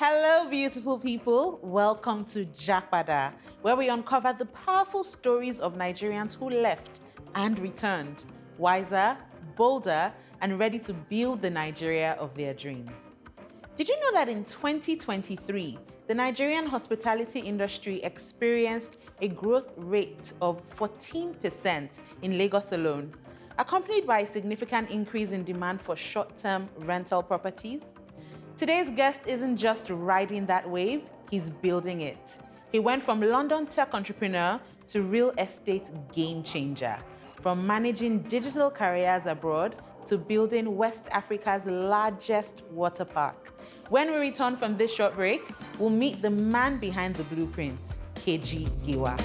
Hello, beautiful people. Welcome to Japada, where we uncover the powerful stories of Nigerians who left and returned, wiser, bolder, and ready to build the Nigeria of their dreams. Did you know that in 2023, the Nigerian hospitality industry experienced a growth rate of 14% in Lagos alone, accompanied by a significant increase in demand for short-term rental properties? Today's guest isn't just riding that wave, he's building it. He went from London tech entrepreneur to real estate game changer, from managing digital careers abroad to building West Africa's largest water park. When we return from this short break, we'll meet the man behind the blueprint, Keji Giwa.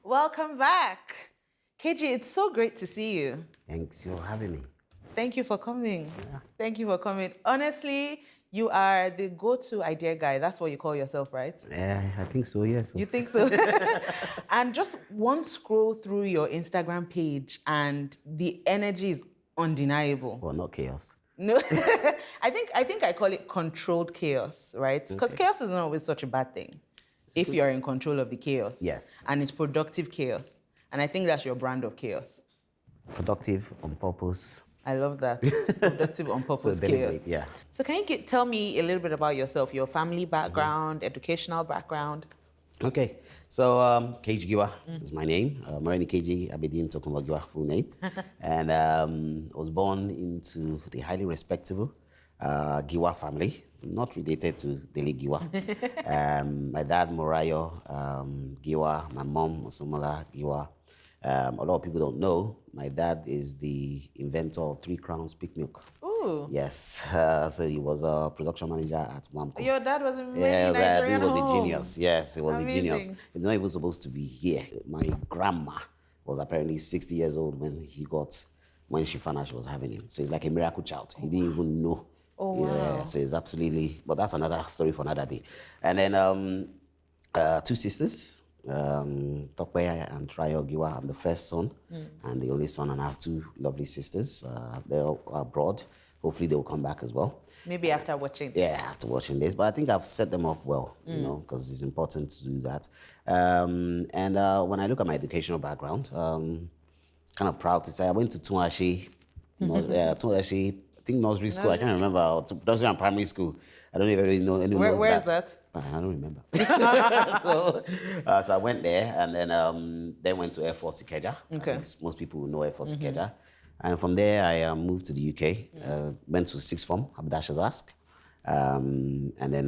Welcome back. Keji, it's so great to see you. Thanks for having me. Thank you for coming. Yeah. Thank you for coming. Honestly, you are the go-to idea guy. That's what you call yourself, right? Yeah, I think so, yes. You think so? And just one scroll through your Instagram page and the energy is undeniable. Well, not chaos. No, I think I call it controlled chaos, right? Because chaos is not always such a bad thing if you're in control of the chaos. Yes. And it's productive chaos. And I think that's your brand of chaos. Productive, on purpose. I love that. Productive on purpose chaos. Yeah. So can you tell me a little bit about yourself, your family background, educational background? Okay, so Keji Giwa is my name. Marani Keji Abedin Tokunbo Giwa, full name. And I was born into the highly respectable Giwa family, not related to Dele Giwa. My dad, Morayo Giwa, my mom, Osumola Giwa. A lot of people don't know, my dad is the inventor of 3 Crowns Peak Milk. Ooh. Yes, so he was a production manager at Wamco. Your dad was in many Yeah, Nigerian he was homes. a genius. Yes, he was Amazing. a genius. He's not even supposed to be here. My grandma was apparently 60 years old when she found out she was having him. So he's like a miracle child. He didn't even know. Oh, wow. Yeah, so it's absolutely, but that's another story for another day. And then 2 sisters, Tokwe and Trayo Giwa. I'm the first son and the only son, and I have 2 lovely sisters. They're abroad. Hopefully they'll come back as well. Maybe after watching. Yeah, after watching this, but I think I've set them up well, you know, because it's important to do that. And when I look at my educational background, kind of proud to say I went to Tuashi, Tuashi, I think nursery school. I can't remember. Or nursery and primary school. I don't even really know anyone. Where is that? I don't remember. so I went there and then went to Air Force Ikeja. Okay. I think most people will know Air Force Ikeja. And from there, I moved to the UK, went to 6th form, Haberdasher's Ask, and then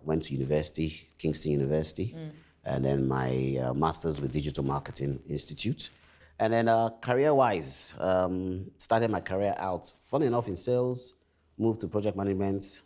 went to university, Kingston University, and then my master's with Digital Marketing Institute. And then career-wise, started my career out, funny enough, in sales, moved to project management,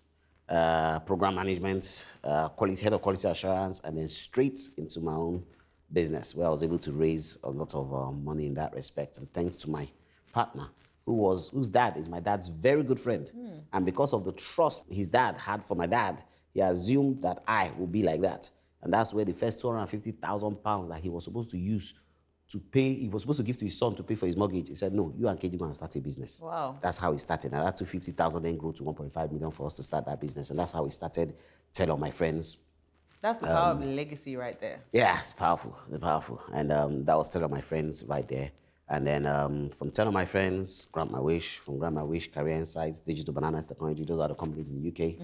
program management, head of quality assurance, and then straight into my own business, where I was able to raise a lot of money in that respect. And thanks to my partner, whose dad is my dad's very good friend. And because of the trust his dad had for my dad, he assumed that I would be like that. And that's where the first £250,000 that he was supposed to use to pay, he was supposed to give to his son to pay for his mortgage. He said, no, you and KG go and start a business. Wow. That's how he started. And that 250,000 then grew to 1.5 million for us to start that business. And that's how we started, tell all my friends. That's the power of legacy right there. Yeah, it's powerful, it's powerful. And that was Tell All My Friends right there. And then from Tell All My Friends, Grant My Wish, from Grant My Wish, Career Insights, Digital Bananas Technology, those are the companies in the UK.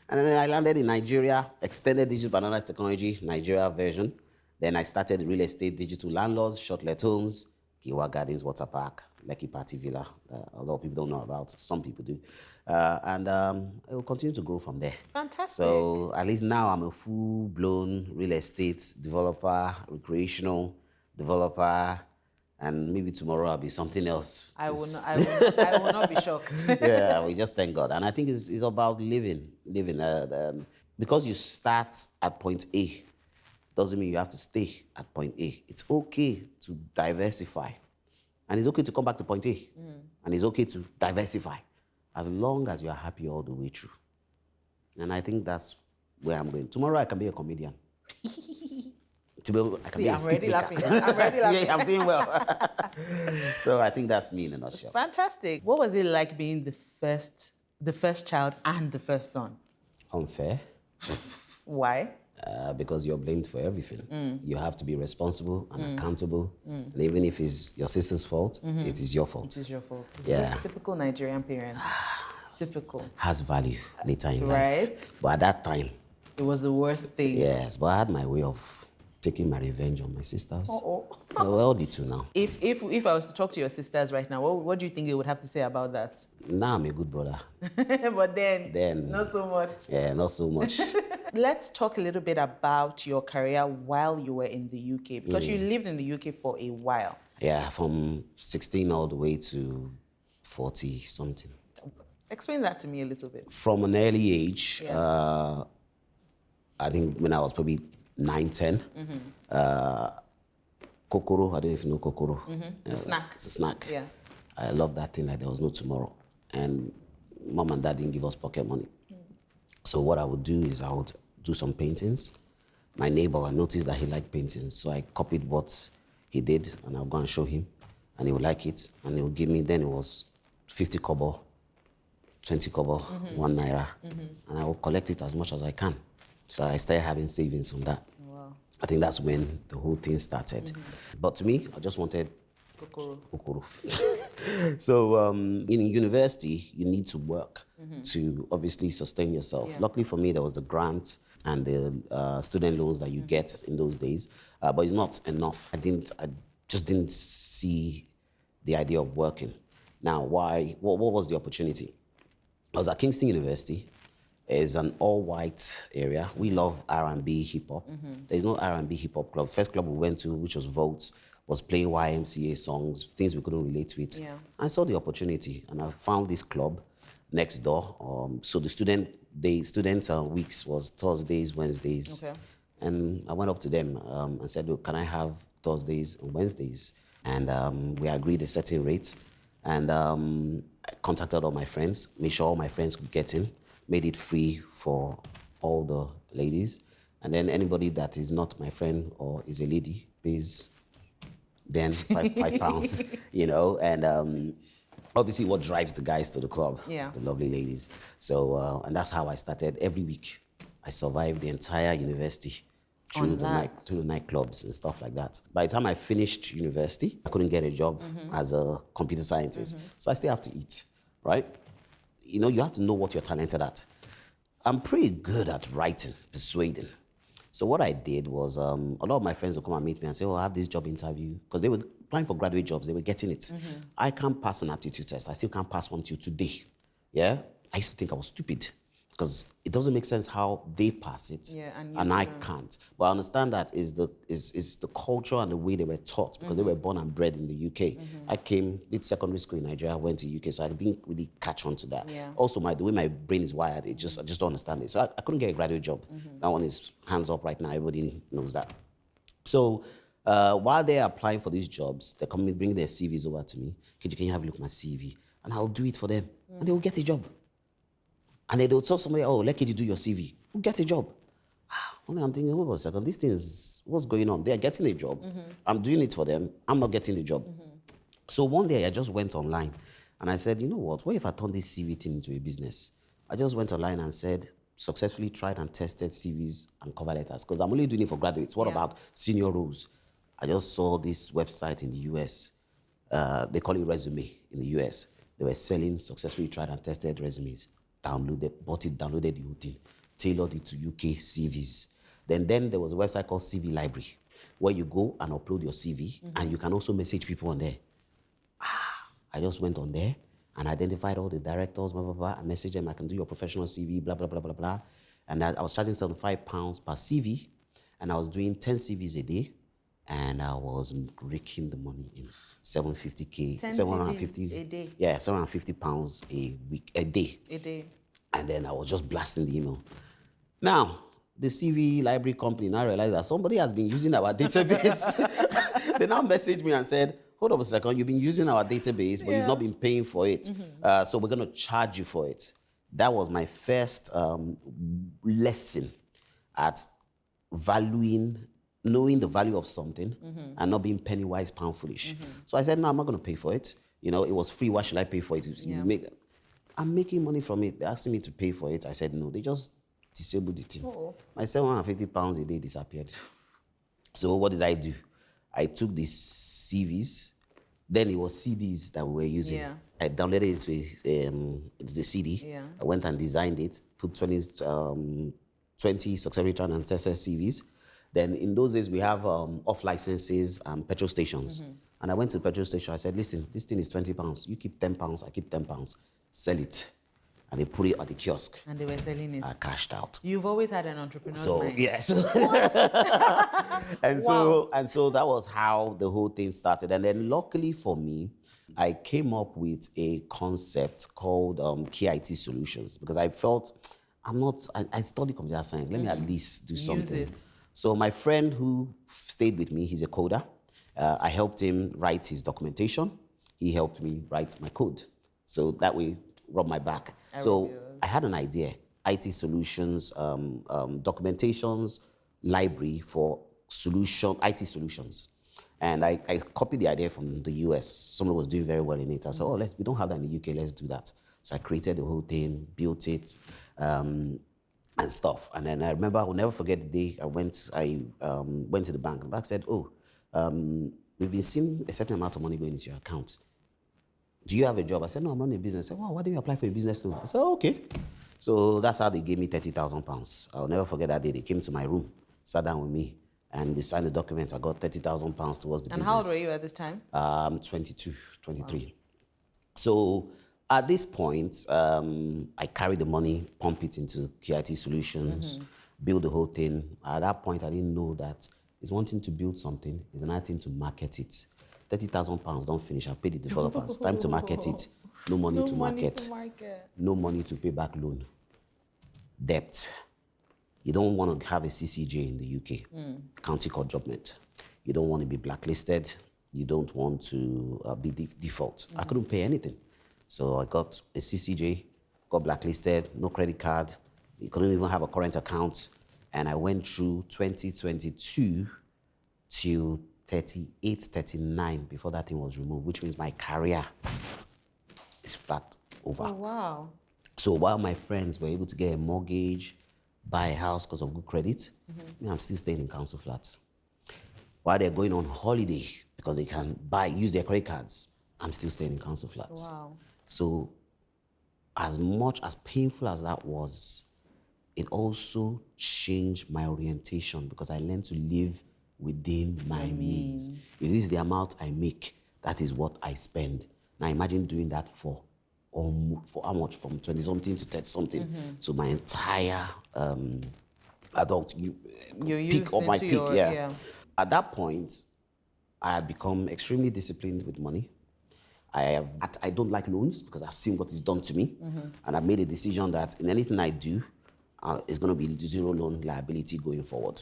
And then I landed in Nigeria, extended Digital Bananas Technology, Nigeria version. Then I started real estate, digital landlords, ShortLet Homes, Giwa Gardens, Water Park, Lekki Party Villa. A lot of people don't know about, some people do. And it will continue to grow from there. Fantastic. So at least now I'm a full-blown real estate developer, recreational developer, and maybe tomorrow I'll be something else. I will not be shocked. Yeah, we just thank God. And I think it's about living. Because you start at point A, doesn't mean you have to stay at point A. It's okay to diversify. And it's okay to come back to point A. And it's okay to diversify, as long as you are happy all the way through. And I think that's where I'm going. Tomorrow I can be a comedian. To be able, I can be a I'm skit already maker. laughing. I'm already laughing. See, I'm doing well. So I think that's me in a nutshell. Fantastic. What was it like being the first child and the first son? Unfair. Why? Because you're blamed for everything. You have to be responsible and accountable. And even if it's your sister's fault, it is your fault. It is your fault. It's Yeah. a typical Nigerian parent. Typical. Has value later in Right. life. But at that time, It was the worst thing. yes, but I had my way of taking my revenge on my sisters. Uh-oh. Well, the two now. If I was to talk to your sisters right now, what do you think they would have to say about that? Now I'm a good brother. But Then, not so much. yeah, not so much. Let's talk a little bit about your career while you were in the UK, because you lived in the UK for a while. Yeah, from 16 all the way to 40 something. Explain that to me a little bit. From an early age, Yeah. I think when I was probably 9, 10, kokoro, I don't know if you know kokoro. The snack. It's a snack. Yeah. I love that thing like there was no tomorrow. And mom and dad didn't give us pocket money. So what I would do is I would do some paintings. My neighbor, I noticed that he liked paintings. So I copied what he did and I'll go and show him. And he would like it. And he would give me, then it was 50 kobo, 20 kobo, 1 naira. And I will collect it as much as I can. So I started having savings from that. Wow. I think that's when the whole thing started. But to me, I just wanted Kokoro. Okoro. So in university, you need to work to obviously sustain yourself. Yeah. Luckily for me, there was the grant and the student loans that you get in those days, but it's not enough. I just didn't see the idea of working. Now, why? What was the opportunity? I was at Kingston University. It's an all-white area. We love R&B, hip-hop. There's no R&B hip-hop club. First club we went to, which was Votes, was playing YMCA songs, things we couldn't relate with. Yeah. I saw the opportunity, and I found this club next door. So the student weeks was Thursdays, Wednesdays. Okay. And I went up to them and said, "Look, can I have Thursdays and Wednesdays?" And we agreed a certain rate. And I contacted all my friends, made sure all my friends could get in, made it free for all the ladies. And then anybody that is not my friend or is a lady pays then £5, you know. And obviously what drives the guys to the club, Yeah. the lovely ladies. So, and that's how I started. Every week, I survived the entire university through the nightclubs and stuff like that. By the time I finished university, I couldn't get a job as a computer scientist. So I still have to eat, right? You know, you have to know what you're talented at. I'm pretty good at writing, persuading. So what I did was, a lot of my friends would come and meet me and say, "Oh, I have this job interview," because they were applying for graduate jobs, they were getting it. I can't pass an aptitude test. I still can't pass one till today. Yeah? I used to think I was stupid because it doesn't make sense how they pass it and I can't. But I understand that is the culture and the way they were taught because they were born and bred in the UK. I did secondary school in Nigeria, went to UK, so I didn't really catch on to that. Yeah. Also, the way my brain is wired, I just don't understand it. So I couldn't get a graduate job. That one is hands up right now. Everybody knows that. So while they're applying for these jobs, they're coming, bringing their CVs over to me. Keji, can you have a look at my CV? And I'll do it for them. And they will get a job. And they will tell somebody, "Oh, let Keji do your CV." We'll get a job. Only I'm thinking, hold on a second, these things, what's going on? They're getting a job. I'm doing it for them. I'm not getting the job. So one day I just went online and I said, you know what if I turn this CV thing into a business? I just went online and said, successfully tried and tested CVs and cover letters because I'm only doing it for graduates. What about senior roles? I just saw this website in the US. They call it Resume in the US. They were selling successfully tried and tested resumes. Downloaded the whole thing, tailored it to UK CVs. Then there was a website called CV Library where you go and upload your CV and you can also message people on there. I just went on there and identified all the directors, blah, blah, blah, and messaged them, "I can do your professional CV, blah, blah, blah, blah, blah." And I was charging £75 per CV and I was doing 10 CVs a day and I was raking the money in 750K, 10 750 CVs a day? Yeah, £750 a day. A day. And then I was just blasting the email. Now, the CV library company now realized that somebody has been using our database. They now messaged me and said, "Hold up a second, you've been using our database, but you've not been paying for it. So we're going to charge you for it." That was my first lesson at knowing the value of something and not being penny wise, pound foolish. So I said, no, I'm not going to pay for it. You know, it was free. Why should I pay for it? I'm making money from it. They're asking me to pay for it. I said, no, they just disabled the thing. My £750 a day disappeared. So what did I do? I took these CVs. Then it was CDs that we were using. Yeah. I downloaded it to the CD. Yeah. I went and designed it, put 20 success rate and tested CVs. Then in those days, we have off licenses and petrol stations. And I went to the petrol station. I said, listen, this thing is £20. You keep £10, I keep £10. Sell it. And they put it at the kiosk. And they were selling it. I cashed out. You've always had an entrepreneur's mind. Yes. and so that was how the whole thing started. And then luckily for me, I came up with a concept called KIT solutions because I felt I studied computer science. Let me at least do something. Use it. So my friend who stayed with me, he's a coder. I helped him write his documentation. He helped me write my code. So that way, rub my back. I had an idea, IT solutions, documentations, library for IT solutions. And I copied the idea from the US. Someone was doing very well in it. I said, we don't have that in the UK, let's do that. So I created the whole thing, built it, and stuff. And then I remember, I'll never forget the day I went to the bank. The bank said, we've been seeing a certain amount of money going into your account. Do you have a job? I said, no, I'm running a business. I said, why don't you apply for a business loan? I said, okay. So that's how they gave me £30,000. I'll never forget that day. They came to my room, sat down with me, and we signed the document. I got £30,000 towards the business. And how old were you at this time? 22, 23. Wow. So at this point, I carried the money, pump it into KIT Solutions, build the whole thing. At that point, I didn't know that it's one thing to build something, it's another thing to market it. £30,000 don't finish. I've paid the developers. Time to market it. No money to market. No money to pay back loan. Debt. You don't want to have a CCJ in the UK, County Court Judgment. You don't want to be blacklisted. You don't want to be default. I couldn't pay anything. So I got a CCJ, got blacklisted, no credit card. You couldn't even have a current account. And I went through 2022 till 38, 39 before that thing was removed, which means my career is flat over. Oh, wow. So while my friends were able to get a mortgage, buy a house because of good credit, I'm still staying in council flats. While they're going on holiday because they can use their credit cards, I'm still staying in council flats. Wow. So as much as painful as that was, it also changed my orientation because I learned to live within my means. If this is the amount I make, that is what I spend. Now imagine doing that for how much? From 20-something to 30-something. So my entire adult peak of my peak. At that point, I had become extremely disciplined with money. I don't like loans because I've seen what it's done to me. And I've made a decision that in anything I do, it's going to be zero loan liability going forward.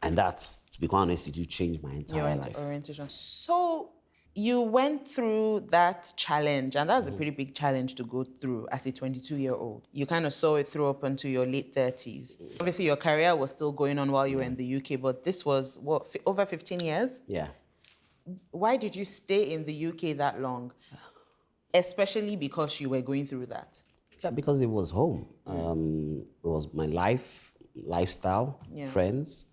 And that's, to be quite honest, it changed my entire life. Orientation. So you went through that challenge, and that's a pretty big challenge to go through as a 22-year-old. You kind of saw it through up until your late 30s. Obviously, your career was still going on while you were in the UK, but this was, over 15 years? Yeah. Why did you stay in the UK that long? Especially because you were going through that. Yeah, because it was home. It was my lifestyle, friends,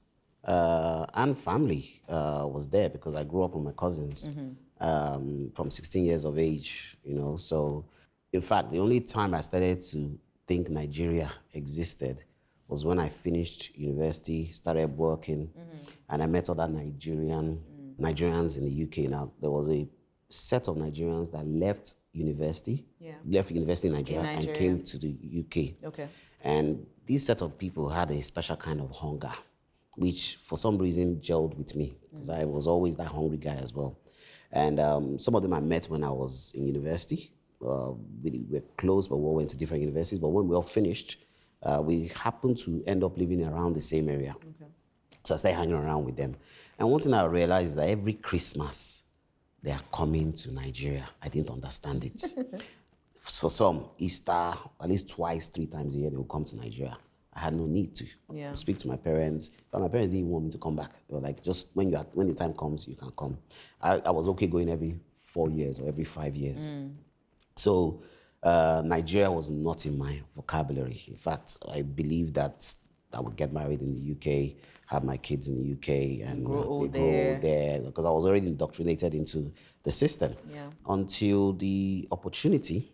and family was there because I grew up with my cousins from 16 years of age, So, in fact, the only time I started to think Nigeria existed was when I finished university, started working, and I met other Nigerians in the UK. Now, there was a set of Nigerians that left university in Nigeria and came to the UK. Okay. And this set of people had a special kind of hunger, which for some reason gelled with me, because I was always that hungry guy as well. And some of them I met when I was in university. We were close, but we all went to different universities. But when we all finished, we happened to end up living around the same area. Okay. So I started hanging around with them. And one thing I realized is that every Christmas, they are coming to Nigeria. I didn't understand it. For some, Easter, at least twice, 3 times a year, they will come to Nigeria. I had no need to speak to my parents. But my parents didn't want me to come back. They were like, just when the time comes, you can come. I was okay going every 4 years or every 5 years. So Nigeria was not in my vocabulary. In fact, I believed that I would get married in the UK, have my kids in the UK, and grow there because I was already indoctrinated into the system. Until the opportunity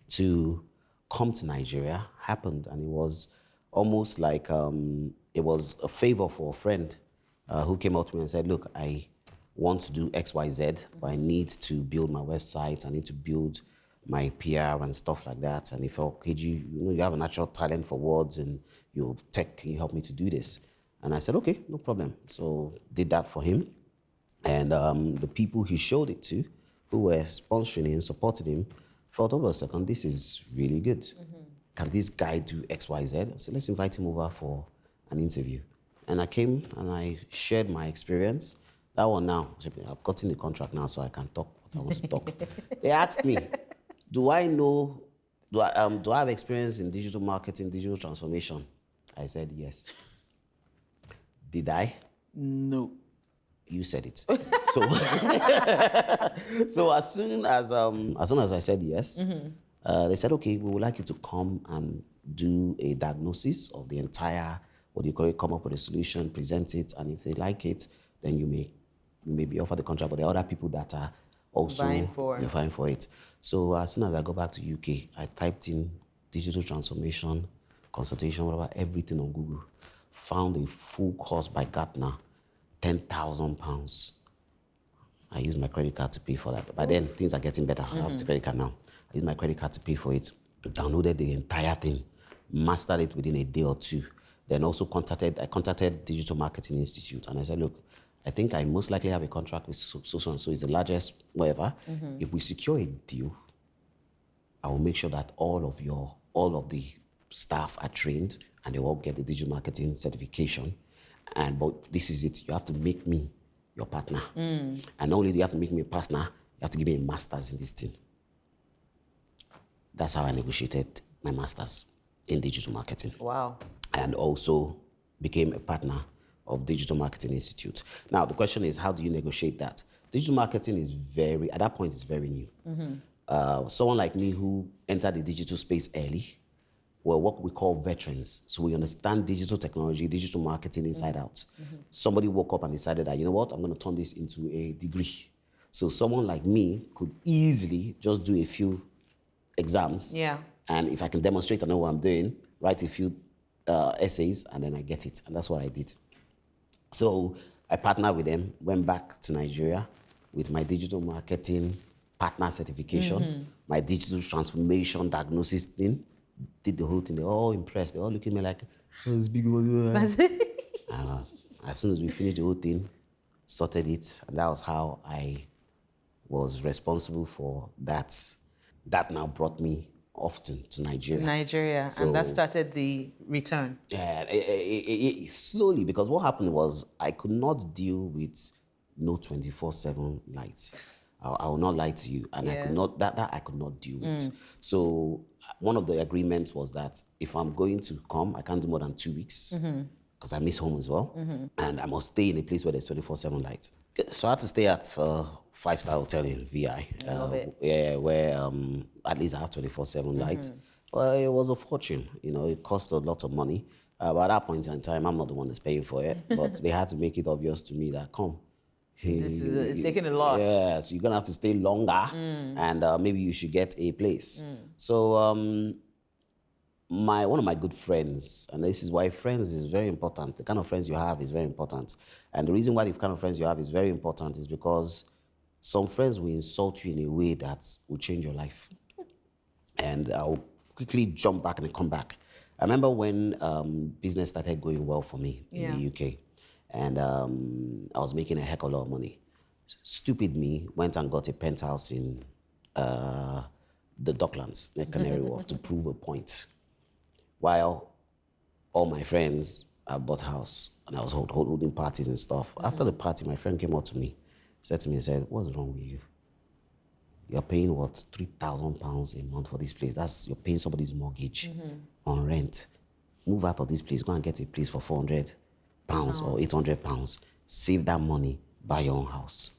to come to Nigeria happened, and it was almost like it was a favor for a friend who came out to me and said, look, I want to do XYZ, but I need to build my website, I need to build my PR and stuff like that. And he felt, Keji, you have a natural talent for words and your tech, can you help me to do this? And I said, okay, no problem. So did that for him. And the people he showed it to, who were sponsoring him, supported him, thought, hold on a second, this is really good. Can this guy do XYZ? So let's invite him over for an interview. And I came and I shared my experience. That one now, I've gotten the contract now, so I can talk what I want to talk. They asked me, do I have experience in digital marketing, digital transformation? I said yes. Did I? No. You said it. So as soon as I said yes, they said, okay, we would like you to come and do a diagnosis of the entire, what do you call it, come up with a solution, present it, and if they like it, then you may be offered the contract. But there are other people that are also vying for it. So as soon as I go back to UK, I typed in digital transformation, consultation, whatever, everything on Google. Found a full course by Gartner, £10,000. I used my credit card to pay for that. By then, things are getting better. I have the credit card now. I used my credit card to pay for it. Downloaded the entire thing, mastered it within a day or two. Then also I contacted Digital Marketing Institute, and I said, look, I think I most likely have a contract with so and so. It's the largest, whatever. If we secure a deal, I will make sure that all of the staff are trained and they all get the digital marketing certification. But this is it. You have to make me your partner. And not only do you have to make me a partner, you have to give me a master's in this thing. That's how I negotiated my master's in digital marketing. Wow. And also became a partner of Digital Marketing Institute. Now, the question is, how do you negotiate that? Digital marketing at that point, is very new. Someone like me who entered the digital space early were what we call veterans. So we understand digital technology, digital marketing inside out. Somebody woke up and decided that, you know what, I'm going to turn this into a degree. So someone like me could easily just do a few exams. And if I can demonstrate I know what I'm doing, write a few essays, and then I get it. And that's what I did. So I partnered with them, went back to Nigeria with my digital marketing partner certification, my digital transformation diagnosis thing, did the whole thing. They're all impressed. They're all looking at me like, oh, this big one. As soon as we finished the whole thing, sorted it, and that was how I was responsible for that. That now brought me often to Nigeria. So, and that started the return. Yeah, slowly, because what happened was I could not deal with no 24/7 lights. I will not lie to you, and I could not I could not deal with. So one of the agreements was that if I'm going to come, I can't do more than 2 weeks because I miss home as well, and I must stay in a place where there's 24/7 lights. So I had to stay at 5-star hotel in VI, where at least I have 24/7 lights. Well, it was a fortune, it cost a lot of money. But at that point in time, I'm not the one that's paying for it, but they had to make it obvious to me that, it's taking a lot. Yeah, so you're gonna have to stay longer, and maybe you should get a place. So one of my good friends, and this is why friends is very important. The kind of friends you have is very important. And the reason why the kind of friends you have is very important is because some friends will insult you in a way that will change your life. And I'll quickly jump back and come back. I remember when business started going well for me in the UK, and I was making a heck of a lot of money. Stupid me went and got a penthouse in the Docklands, near Canary Wharf, to prove a point. While all my friends had bought house, and I was holding parties and stuff. After the party, my friend came up to me, said, what's wrong with you? You're paying, what, £3,000 a month for this place? You're paying somebody's mortgage on rent. move out of this place, go and get a place for 400 pounds or 800 pounds. Save that money, buy your own house.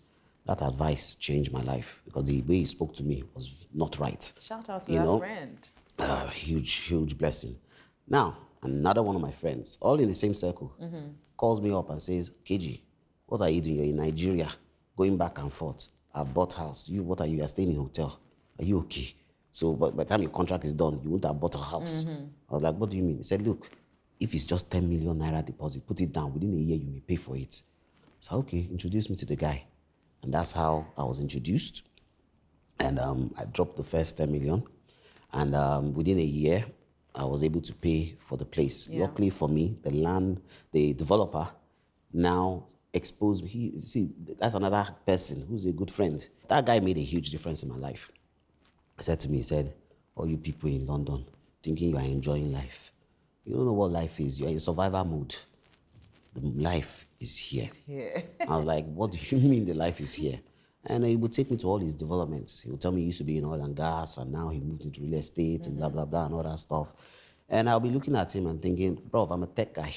That advice changed my life because the way he spoke to me was not right. Shout out to that friend. Huge blessing. Now, another one of my friends, all in the same circle, calls me up and says, Keji, what are you doing? You're in Nigeria, going back and forth. I've bought house. What are you? You're staying in hotel. Are you okay? So by the time your contract is done, you won't have bought a house. I was like, what do you mean? He said, look, if it's just 10 million naira deposit, put it down. Within a year, you may pay for it. So, okay, introduce me to the guy. And that's how I was introduced. And I dropped the first 10 million. And within a year, I was able to pay for the place. Yeah. Luckily for me, the developer now exposed me. See, that's another person who's a good friend. That guy made a huge difference in my life. He said to me, he said, all you people in London thinking you are enjoying life. You don't know what life is. You're in survival mode. The life is here. I was like, what do you mean the life is here? And he would take me to all his developments. He would tell me he used to be in oil and gas, and now he moved into real estate and blah, blah, blah, and all that stuff. And I'll be looking at him and thinking, bro, I'm a tech guy.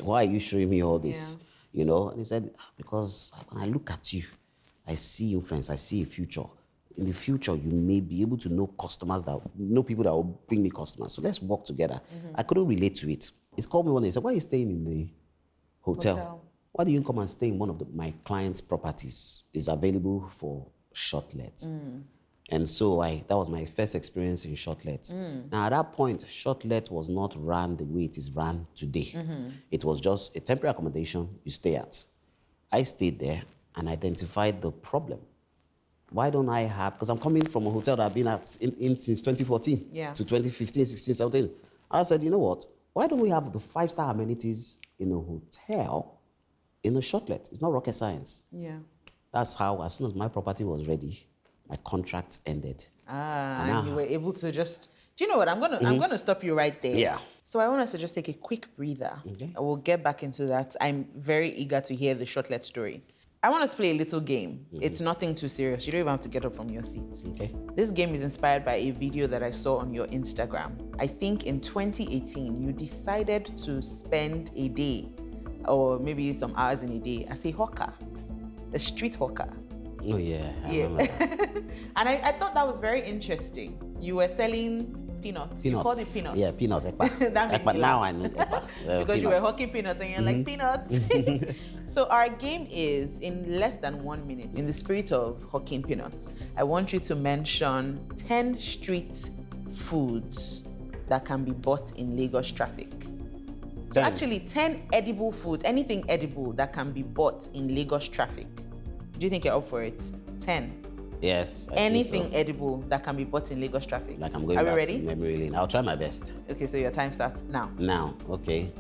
Why are you showing me all this? Yeah. You know? And he said, because when I look at you, I see influence, I see a future. In the future, you may be able to know people that will bring me customers. So let's work together. I couldn't relate to it. He called me one day. He said, why are you staying in the hotel? Why do you come and stay in one of my clients' properties? It's available for ShortLet. And so that was my first experience in ShortLet. Now, at that point, ShortLet was not run the way it is run today. It was just a temporary accommodation you stay at. I stayed there and identified the problem. Why don't I have, because I'm coming from a hotel that I've been at since 2014 to 2015, 16, 17. I said, you know what? Why don't we have the 5-star amenities in a hotel in a ShortLet? It's not rocket science. Yeah. That's how, as soon as my property was ready, my contract ended. And you were able to just, do you know what? I'm gonna stop you right there. Yeah. So I want us to just take a quick breather. Okay. And we'll get back into that. I'm very eager to hear the ShortLet story. I want us to play a little game. It's nothing too serious. You don't even have to get up from your seat. Okay. This game is inspired by a video that I saw on your Instagram. I think in 2018, you decided to spend a day or maybe some hours in a day as a hawker, a street hawker. Oh, yeah. I remember that. And I thought that was very interesting. You were selling peanuts. You called it peanuts. Yeah, peanuts. Ekpa. Now I know ekpa. Because peanuts. You were hawking peanuts and you're like, peanuts. So our game is, in less than 1 minute, in the spirit of hawking peanuts, I want you to mention 10 street foods that can be bought in Lagos traffic. So actually 10 edible foods, anything edible that can be bought in Lagos traffic. Do you think you're up for it? 10. Yes. Anything edible that can be bought in Lagos traffic. Like I'm going Are back we ready? to memory lane. I'll try my best. Okay, so your time starts now. Now, okay.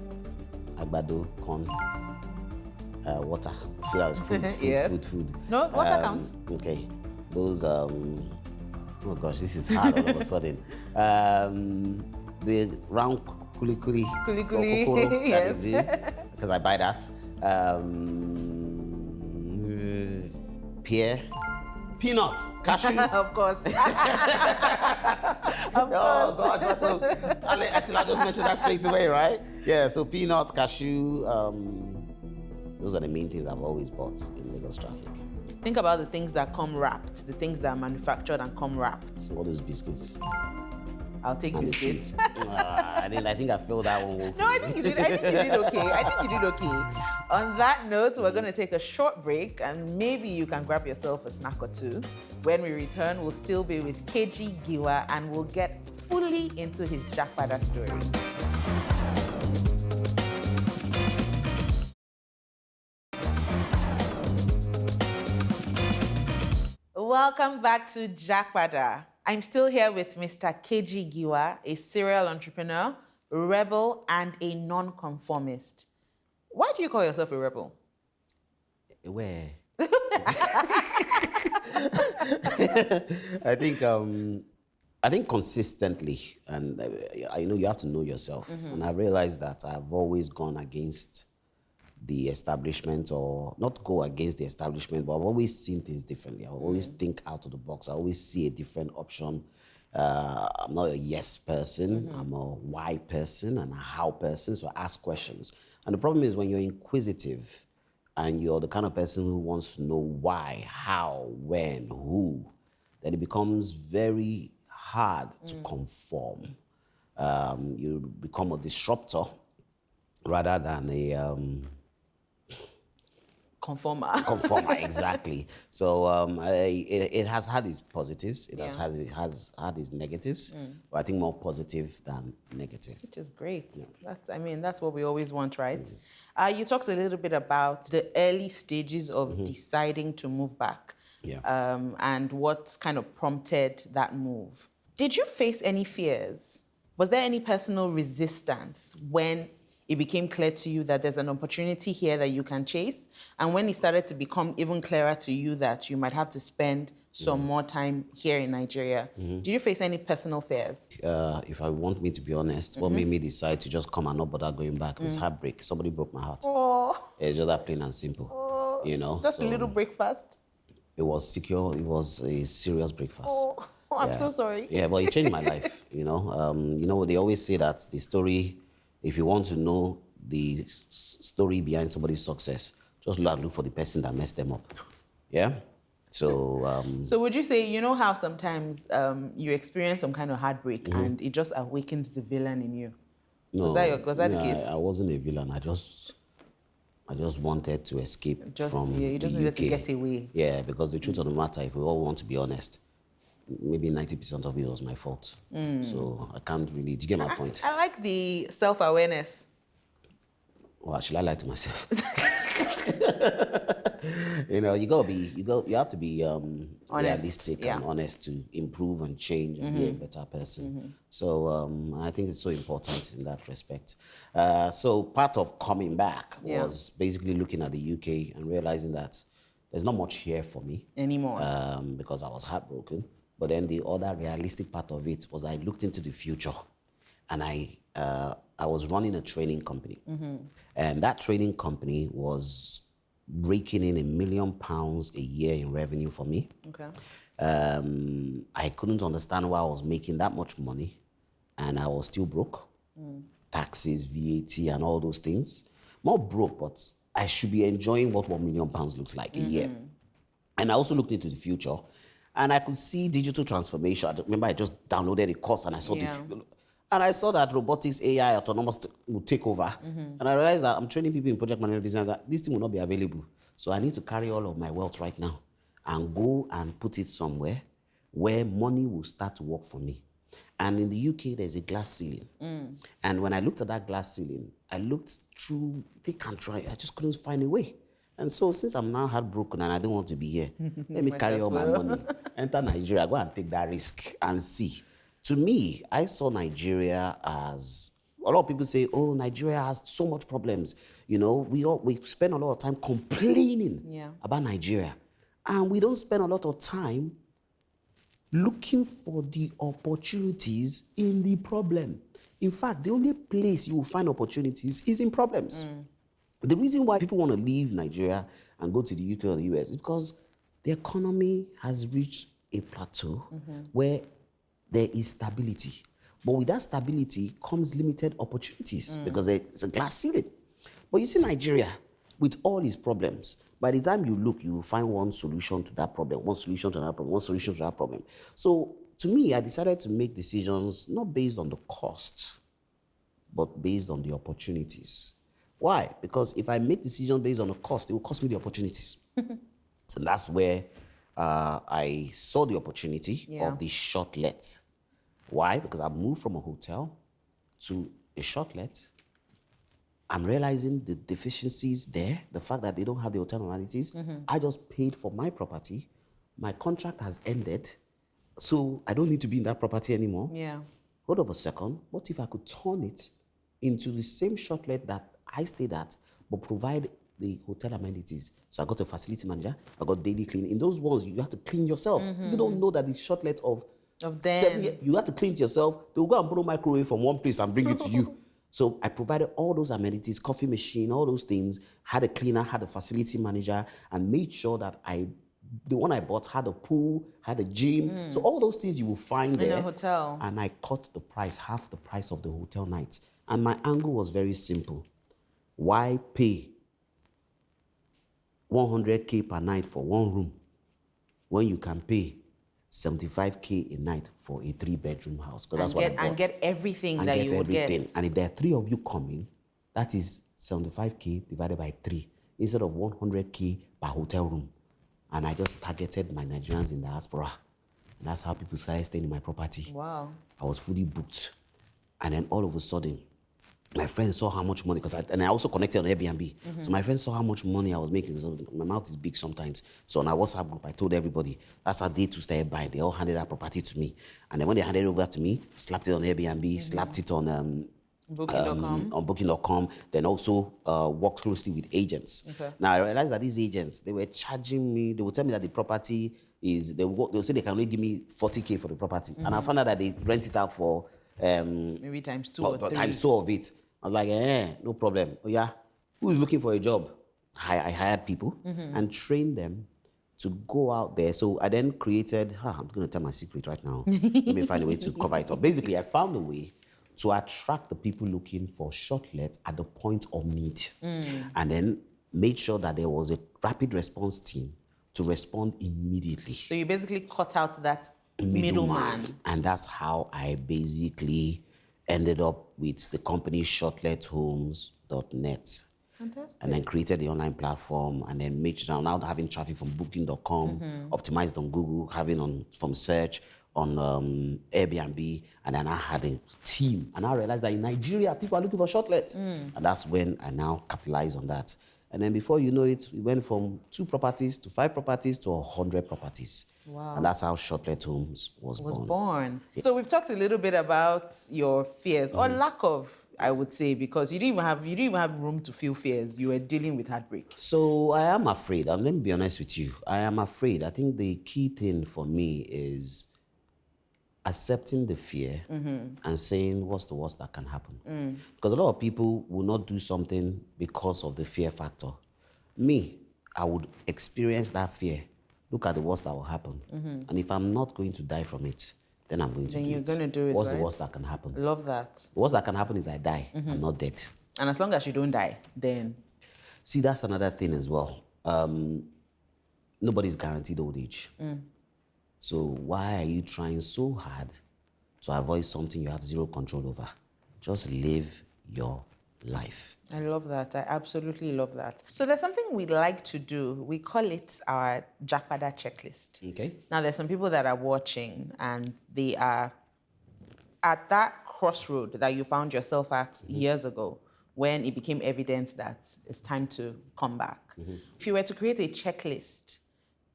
Agbado, corn, water. So that was food, Yes. food. No, water counts. Okay. Those, oh gosh, this is hard all of a sudden. The round kuli. Yes. Because I buy that. Pear. Peanuts, cashew. Of course. Oh gosh, that's so. I should have just mentioned that straight away, right? Yeah. So peanuts, cashew. Those are the main things I've always bought in Lagos traffic. Think about the things that come wrapped, the things that are manufactured and come wrapped. All those biscuits. I'll take biscuits. I think I failed that one. No, I think you did okay. On that note, we're going to take a short break and maybe you can grab yourself a snack or two. When we return, we'll still be with Keji Giwa and we'll get fully into his Japada story. Welcome back to Japada. I'm still here with Mr. Keji Giwa, a serial entrepreneur, rebel, and a non-conformist. Why do you call yourself a rebel? Where? I think consistently, and I know you have to know yourself. And I realized that I've always gone against the establishment, or not go against the establishment, but I've always seen things differently. I always think out of the box. I always see a different option I'm not a yes person. I'm a why person and a how person. So I ask questions. And the problem is when you're inquisitive and you're the kind of person who wants to know why, how, when, who, then it becomes very hard to conform. You become a disruptor rather than a Conformer. conformer. Exactly. So it has had its positives. It Yeah. has had its negatives, but I think more positive than negative. Which is great. That's what we always want, right? You talked a little bit about the early stages of deciding to move back. Yeah. And what kind of prompted that move. Did you face any fears? Was there any personal resistance when it became clear to you that there's an opportunity here that you can chase? And when it started to become even clearer to you that you might have to spend some more time here in Nigeria, did you face any personal fears? If I want me to be honest, what made me decide to just come and not bother going back was heartbreak. Somebody broke my heart. Oh, It's just that plain and simple. You know, just a little breakfast. It was secure. It was a serious breakfast. Oh, I'm so sorry. Yeah, but it changed my life. You know, they always say that the story, if you want to know the story behind somebody's success, just look for the person that messed them up. Yeah. So. So would you say, you know how sometimes you experience some kind of heartbreak and it just awakens the villain in you? No, Was that the case? I wasn't a villain. I just wanted to escape from you just the needed UK. to get away. Yeah, because the truth of the matter, if we all want to be honest, maybe 90% of it was my fault. So I can't really. Do you get my point? I like the self-awareness. Or should I lie to myself? You have to be realistic and honest to improve and change and be a better person. So I think it's so important in that respect. So part of coming back was basically looking at the UK and realizing that there's not much here for me Anymore. because I was heartbroken. But then the other realistic part of it was I looked into the future, and I was running a training company, and that training company was raking in £1 million a year in revenue for me. Okay. I couldn't understand why I was making that much money, and I was still broke. Taxes, VAT, and all those things. Not broke, but I should be enjoying what £1 million looks like a year. And I also looked into the future, and I could see digital transformation. I remember I just downloaded a course, and I saw and I saw that robotics, AI, autonomous would take over. And I realized that I'm training people in project management design that this thing will not be available. So I need to carry all of my wealth right now and go and put it somewhere where money will start to work for me. And in the UK, there's a glass ceiling. And when I looked at that glass ceiling, I looked through thick and dry. I just couldn't find a way. And so since I'm now heartbroken and I don't want to be here, let me carry all my money, enter Nigeria, go and take that risk and see. To me, I saw Nigeria as, a lot of people say, oh, Nigeria has so much problems. You know, we spend a lot of time complaining about Nigeria. And we don't spend a lot of time looking for the opportunities in the problem. In fact, the only place you will find opportunities is in problems. The reason why people want to leave Nigeria and go to the UK or the US is because the economy has reached a plateau where there is stability. But with that stability comes limited opportunities because there's a glass ceiling. But you see Nigeria, with all its problems, by the time you look, you will find one solution to that problem, one solution to that problem, one solution to that problem. So to me, I decided to make decisions not based on the cost, but based on the opportunities. Why? Because if I make decisions based on the cost, it will cost me the opportunities. So that's where I saw the opportunity of the ShortLet. Why? Because I moved from a hotel to a ShortLet. I'm realizing the deficiencies there, the fact that they don't have the hotel amenities. I just paid for my property. My contract has ended, so I don't need to be in that property anymore. Hold up a second. What if I could turn it into the same ShortLet that I stayed at, but provide the hotel amenities? So I got a facility manager. I got daily cleaning. In those ones, you have to clean yourself. You don't know that the ShortLet of 7 years, you have to clean it yourself. They'll go and borrow microwave from one place and bring it to you. So I provided all those amenities, coffee machine, all those things, had a cleaner, had a facility manager, and made sure that I the one I bought had a pool, had a gym. So all those things you will find there. In a hotel. And I cut the price, half the price of the hotel night. And my angle was very simple. Why pay 100K per night for one room when you can pay 75K a night for a 3-bedroom house? Because that's what I bought. And get everything that you would get. And if there are 3 of you coming, that is 75K divided by 3 instead of 100K per hotel room. And I just targeted my Nigerians in the diaspora. And that's how people started staying in my property. Wow. I was fully booked. And then all of a sudden, my friends saw how much money, and I also connected on Airbnb. So my friends saw how much money I was making. So my mouth is big sometimes. So on our WhatsApp group, I told everybody. That's how they too started buying. They all handed that property to me. And then when they handed it over to me, slapped it on Airbnb, slapped it on Booking.com, then also worked closely with agents. Okay. Now I realized that these agents, they were charging me, they would tell me that the property is, they'll say they can only give me 40K for the property. And I found out that they rent it out for maybe times 2 or 3. times 2 of it. I was like, no problem. Oh yeah, who's looking for a job? I hired people and trained them to go out there. So I then created, I'm going to tell my secret right now. Let me find a way to cover it up. Basically, I found a way to attract the people looking for ShortLet at the point of need. And then made sure that there was a rapid response team to respond immediately. So you basically cut out that middleman. And that's how I basically ended up with the company shortlethomes.net. Fantastic. And then created the online platform and then made sure now having traffic from Booking.com, optimized on Google, having from search, on Airbnb, and then I had a team. And I realized that in Nigeria, people are looking for ShortLet. And that's when I now capitalized on that. And then before you know it, we went from 2 properties to 5 properties to 100 properties. Wow. And that's how ShortLet Homes was born. Yeah. So we've talked a little bit about your fears, or lack of, I would say, because you didn't even have room to feel fears. You were dealing with heartbreak. So I am afraid. And let me be honest with you. I am afraid. I think the key thing for me is accepting the fear and saying what's the worst that can happen. Because a lot of people will not do something because of the fear factor. Me, I would experience that fear. Look at the worst that will happen. And if I'm not going to die from it, then I'm going to do it. Then you're going to do it, What's right? the worst that can happen? Love that. The worst that can happen is I die. I'm not dead. And as long as you don't die, then... See, that's another thing as well. Nobody's guaranteed old age. So why are you trying so hard to avoid something you have zero control over? Just live your life. I love that. I absolutely love that. So there's something we like to do. We call it our Japada checklist. Okay. Now, there's some people that are watching and they are at that crossroad that you found yourself at years ago when it became evident that it's time to come back. If you were to create a checklist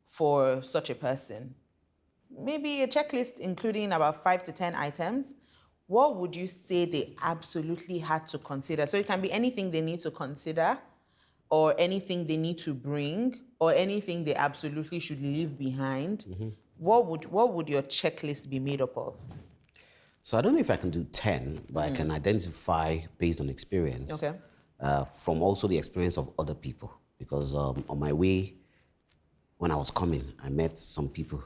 for such a person, maybe a checklist including about 5 to 10 items, what would you say they absolutely had to consider? So it can be anything they need to consider, or anything they need to bring, or anything they absolutely should leave behind. What would your checklist be made up of? So I don't know if I can do 10, but I can identify based on experience. Okay. From also the experience of other people. Because on my way, when I was coming, I met some people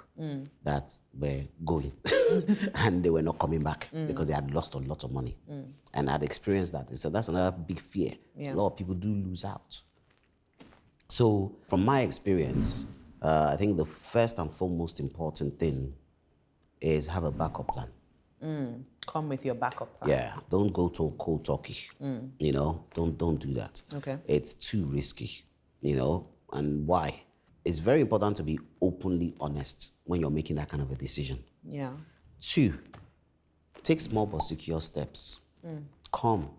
that were going and they were not coming back because they had lost a lot of money. And I'd experienced that. So that's another big fear. Yeah. A lot of people do lose out. So from my experience, I think the first and foremost important thing is have a backup plan. Come with your backup plan. Yeah, don't go to cold turkey. You know, don't do that. Okay. It's too risky, you know, and why? It's very important to be openly honest when you're making that kind of a decision. Yeah. 2, take small but secure steps. Come,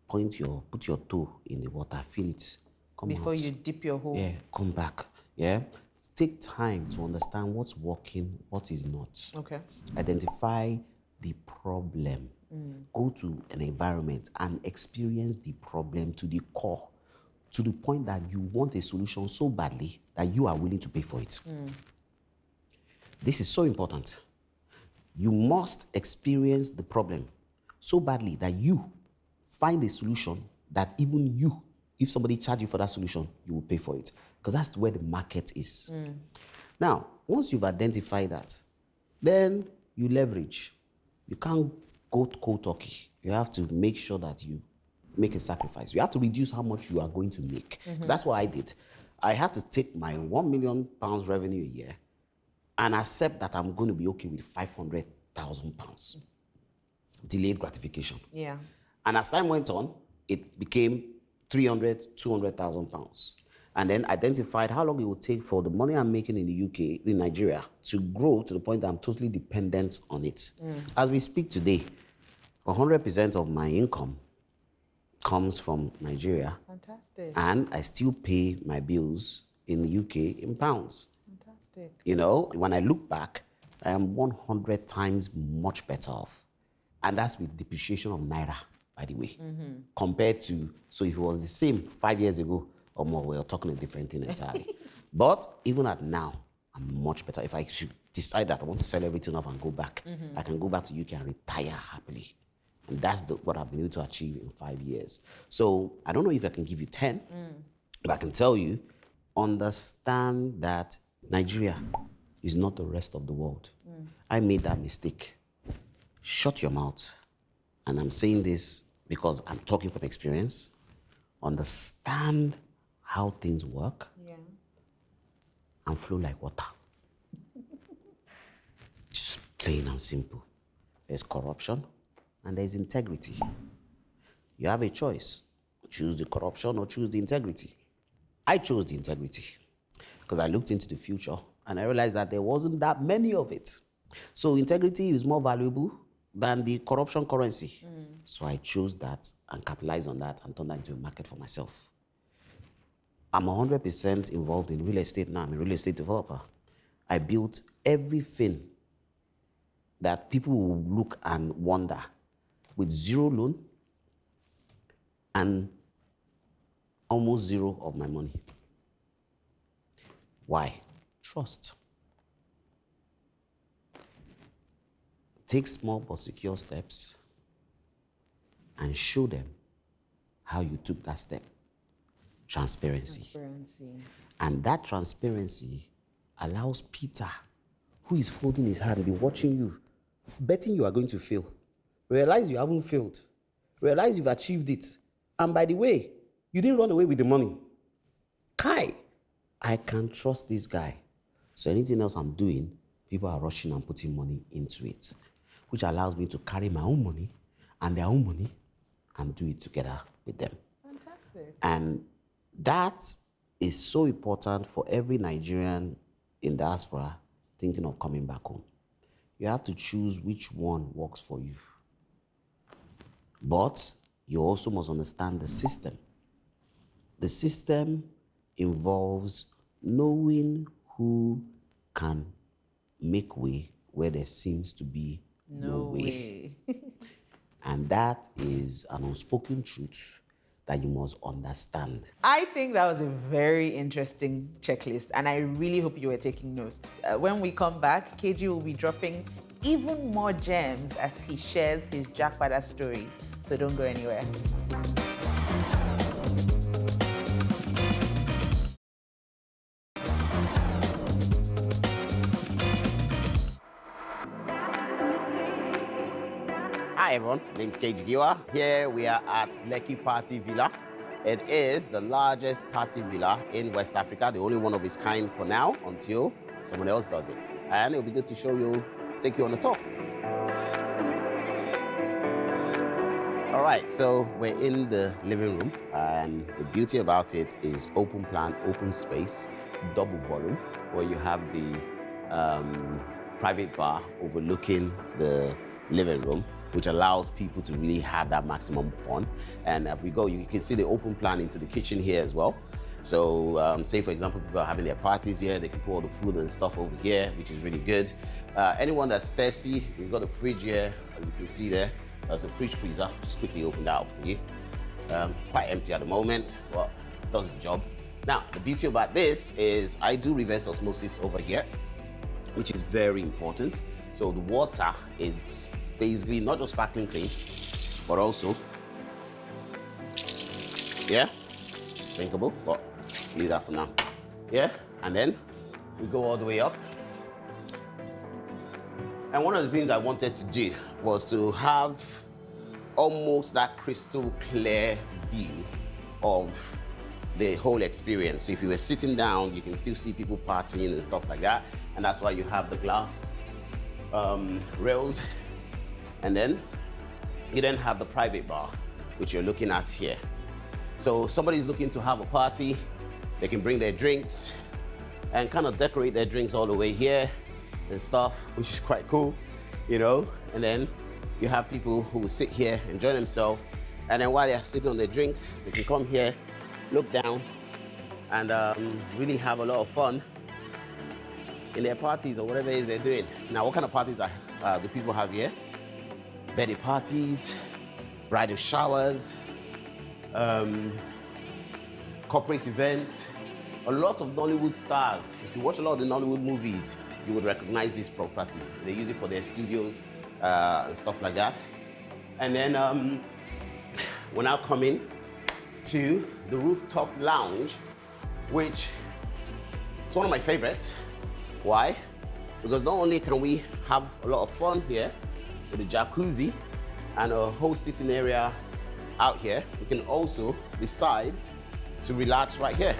put your toe in the water, feel it. Come Before out. you dip your hoe. Yeah, come back. Yeah. Take time to understand what's working, what is not. Okay. Identify the problem. Go to an environment and experience the problem to the core, to the point that you want a solution so badly that you are willing to pay for it. This is so important. You must experience the problem so badly that you find a solution that even you, if somebody charges you for that solution, you will pay for it. Because that's where the market is. Now, once you've identified that, then you leverage. You can't go cold turkey. You have to make sure that you make a sacrifice. You have to reduce how much you are going to make. That's what I did. I had to take my £1 million revenue a year and accept that I'm going to be okay with £500,000. Delayed gratification. Yeah. And as time went on, it became 300, 200,000 pounds. And then identified how long it would take for the money I'm making in the UK, in Nigeria, to grow to the point that I'm totally dependent on it. As we speak today, 100% of my income comes from Nigeria. Fantastic. And I still pay my bills in the UK in pounds. Fantastic. You know, when I look back, I am 100 times much better off. And that's with depreciation of Naira, by the way, compared to, so if it was the same 5 years ago or more, we're talking a different thing entirely. But even at now, I'm much better. If I should decide that I want to sell everything off and go back, I can go back to UK and retire happily. And that's what I've been able to achieve in 5 years. So I don't know if I can give you 10, but I can tell you, understand that Nigeria is not the rest of the world. I made that mistake. Shut your mouth. And I'm saying this because I'm talking from experience. Understand how things work and flow like water. Just plain and simple. There's corruption and there's integrity. You have a choice. Choose the corruption or choose the integrity. I chose the integrity because I looked into the future and I realized that there wasn't that many of it. So integrity is more valuable than the corruption currency. So I chose that and capitalized on that and turned that into a market for myself. I'm 100% involved in real estate now. I'm a real estate developer. I built everything that people will look and wonder with zero loan and almost zero of my money. Why? Trust. Take small but secure steps and show them how you took that step. Transparency. And that transparency allows Peter, who is folding his hand, be watching you, betting you are going to fail. Realize you haven't failed. Realize you've achieved it. And by the way, you didn't run away with the money. Kai, I can trust this guy. So anything else I'm doing, people are rushing and putting money into it, which allows me to carry my own money and their own money and do it together with them. Fantastic. And that is so important for every Nigerian in diaspora thinking of coming back home. You have to choose which one works for you. But you also must understand the system. The system involves knowing who can make way where there seems to be no way. And that is an unspoken truth that you must understand. I think that was a very interesting checklist, and I really hope you were taking notes. When we come back, Keji will be dropping even more gems as he shares his Japada story. So don't go anywhere. Hi everyone, my name's Keji Giwa. Here we are at Lekki Party Villa. It is the largest party villa in West Africa, the only one of its kind for now, until someone else does it. And it'll be good to show you, take you on a tour. All right, so we're in the living room, and the beauty about it is open plan, open space, double volume, where you have the private bar overlooking the living room, which allows people to really have that maximum fun. And if we go, you can see the open plan into the kitchen here as well. So say for example, people are having their parties here, they can put all the food and stuff over here, which is really good. Anyone that's thirsty, we've got a fridge here, as you can see there. There's a fridge freezer, just quickly open that up for you. Quite empty at the moment, but does the job. Now, the beauty about this is I do reverse osmosis over here, which is very important. So the water is basically not just sparkling clean, but also, drinkable, but leave that for now. And then we go all the way up. And one of the things I wanted to do was to have almost that crystal clear view of the whole experience. So if you were sitting down, you can still see people partying and stuff like that. And that's why you have the glass rails. And then you then have the private bar, which you're looking at here. So somebody's looking to have a party, they can bring their drinks and kind of decorate their drinks all the way here and stuff, which is quite cool, you know? And then you have people who will sit here, enjoy themselves, and then while they're sitting on their drinks, they can come here, look down, and really have a lot of fun in their parties or whatever it is they're doing. Now, what kind of parties do people have here? Birthday parties, bridal showers, corporate events, a lot of Nollywood stars. If you watch a lot of the Nollywood movies, you would recognize this property. They use it for their studios and stuff like that. And then we're now coming to the rooftop lounge, which is one of my favorites. Why? Because not only can we have a lot of fun here with the jacuzzi and a whole sitting area out here, we can also decide to relax right here.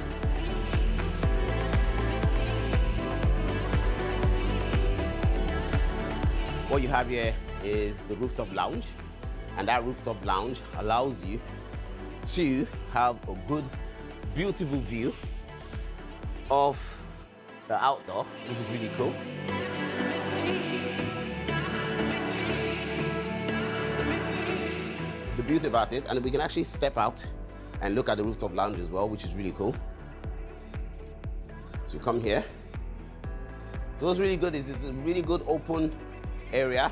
What you have here is the rooftop lounge, and that rooftop lounge allows you to have a good, beautiful view of the outdoor, which is really cool. The beauty about it, and we can actually step out and look at the rooftop lounge as well, which is really cool. So come here. So what's really good is it's a really good open area,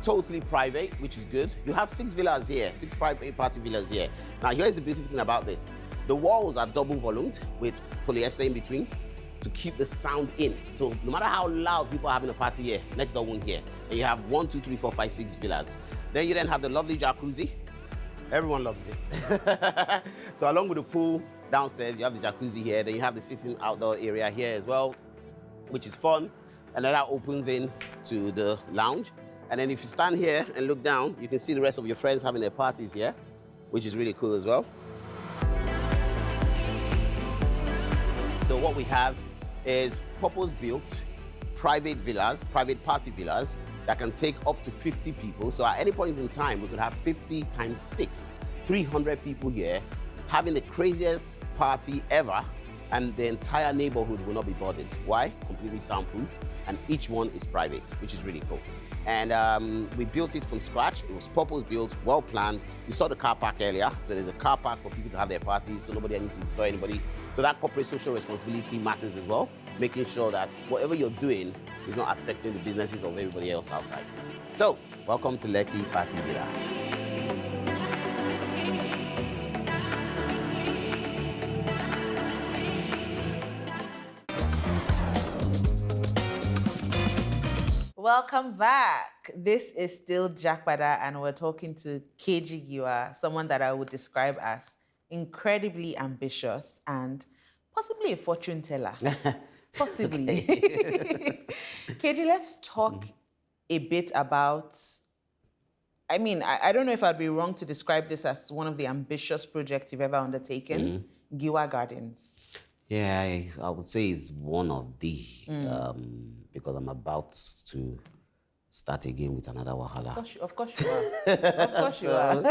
totally private, which is good. You have 6 villas here, 6 private party villas here. Now here's the beautiful thing about this. The walls are double volumed with polyester in between to keep the sound in. So no matter how loud people are having a party here, next door won't hear. And you have 1, 2, 3, 4, 5, 6 villas. Then you then have the lovely jacuzzi. Everyone loves this. So along with the pool downstairs, you have the jacuzzi here. Then you have the sitting outdoor area here as well, which is fun. And then that opens in to the lounge. And then if you stand here and look down, you can see the rest of your friends having their parties here, which is really cool as well. So what we have is purpose-built private villas, private party villas that can take up to 50 people. So at any point in time, we could have 50 times 6, 300 people here having the craziest party ever, and the entire neighborhood will not be bothered. Why? Completely soundproof, and each one is private, which is really cool. And we built it from scratch. It was purpose-built, well-planned. You saw the car park earlier, so there's a car park for people to have their parties, so nobody needs to destroy anybody. So that corporate social responsibility matters as well, making sure that whatever you're doing is not affecting the businesses of everybody else outside. So, welcome to Lekki Party Villa. Welcome back. This is still Japada, and we're talking to Keji Giwa, someone that I would describe as incredibly ambitious and possibly a fortune teller. Possibly. Keji, let's talk a bit about, I mean, I don't know if I'd be wrong to describe this as one of the ambitious projects you've ever undertaken, Giwa Gardens. Yeah, I would say it's one of the, because I'm about to start again with another wahala. Of course you are. Of course you are.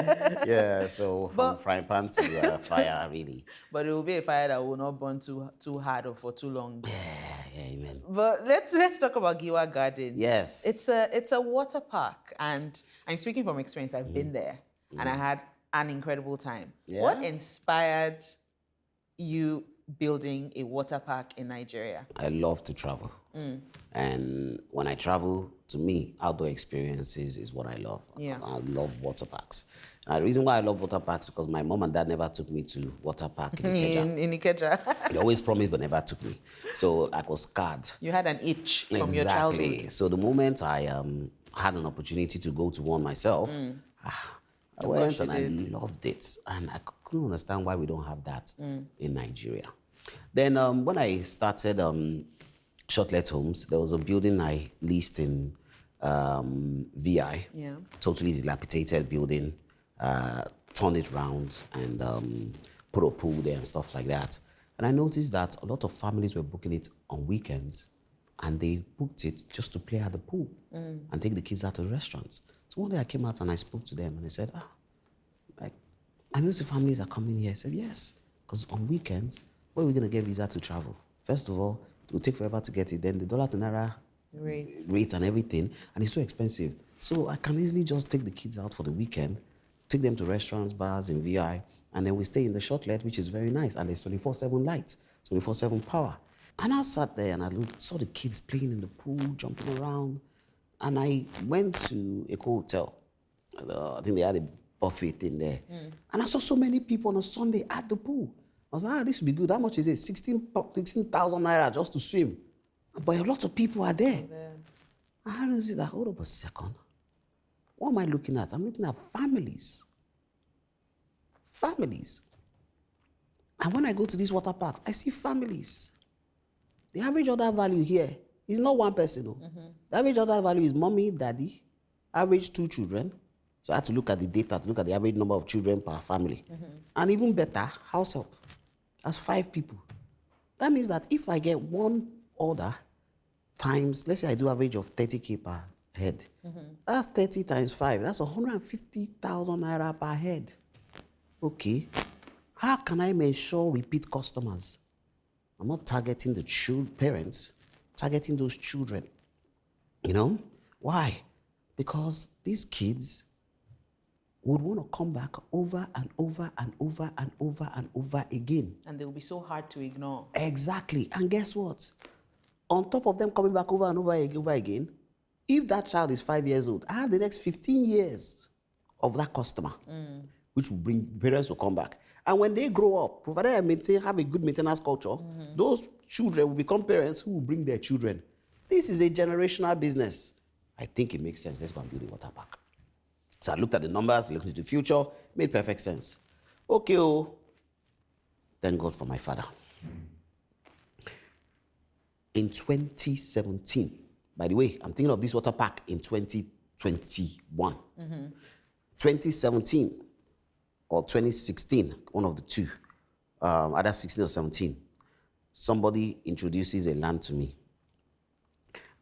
Yeah, so from frying pan to fire, really. But it will be a fire that will not burn too hard or for too long. Yeah, amen. But let's talk about Giwa Gardens. Yes. It's a water park, and I'm speaking from experience. I've been there, and I had an incredible time. Yeah? What inspired you building a water park in Nigeria? I love to travel. And when I travel, to me, outdoor experiences is what I love. Yeah. I love water parks. The reason why I love water parks is because my mom and dad never took me to water park in Ikeja. In Ikeja. They always promised but never took me. So I was scarred. You had an itch from your childhood. So the moment I had an opportunity to go to one myself, I went and I loved it. And I couldn't understand why we don't have that in Nigeria. Then when I started ShortLet homes. There was a building I leased in VI. Yeah. Totally dilapidated building. Turned it round and put a pool there and stuff like that. And I noticed that a lot of families were booking it on weekends, and they booked it just to play at the pool and take the kids out to the restaurants. So one day I came out and I spoke to them and I said, like, I know the families are coming here. I said, yes, because on weekends, where are we going to get visa to travel? First of all, it will take forever to get it. Then the dollar to naira rate and everything, and it's so expensive. So I can easily just take the kids out for the weekend, take them to restaurants, bars in VI, and then we stay in the ShortLet, which is very nice, and there's 24/7 light, 24/7 power. And I sat there and I saw the kids playing in the pool, jumping around, and I went to a hotel. I think they had a buffet in there, and I saw so many people on a Sunday at the pool. I was like, this would be good. How much is it? 16,000 naira just to swim. But a lot of people are there. I had to see that, hold up a second. What am I looking at? I'm looking at families. Families. And when I go to these water parks, I see families. The average order value here is not one person. The average order value is mommy, daddy, average 2 children. So I had to look at the data, to look at the average number of children per family. And even better, house help. That's 5 people. That means that if I get one order times, let's say I do average of 30K per head, that's 30 times 5. That's 150,000 naira per head. Okay. How can I ensure repeat customers? I'm not targeting the parents, targeting those children. You know? Why? Because these kids would want to come back over and over and over and over and over again. And they will be so hard to ignore. Exactly. And guess what? On top of them coming back over and over again, if that child is 5 years old, I have the next 15 years of that customer, which will bring parents will come back. And when they grow up, provided I have a good maintenance culture, those children will become parents who will bring their children. This is a generational business. I think it makes sense. Let's go and build a water park. So I looked at the numbers, looked into the future, made perfect sense. Okay, thank God for my father. In 2017, by the way, I'm thinking of this water park in 2021. 2017 or 2016, one of the two, either 16 or 17, somebody introduces a land to me.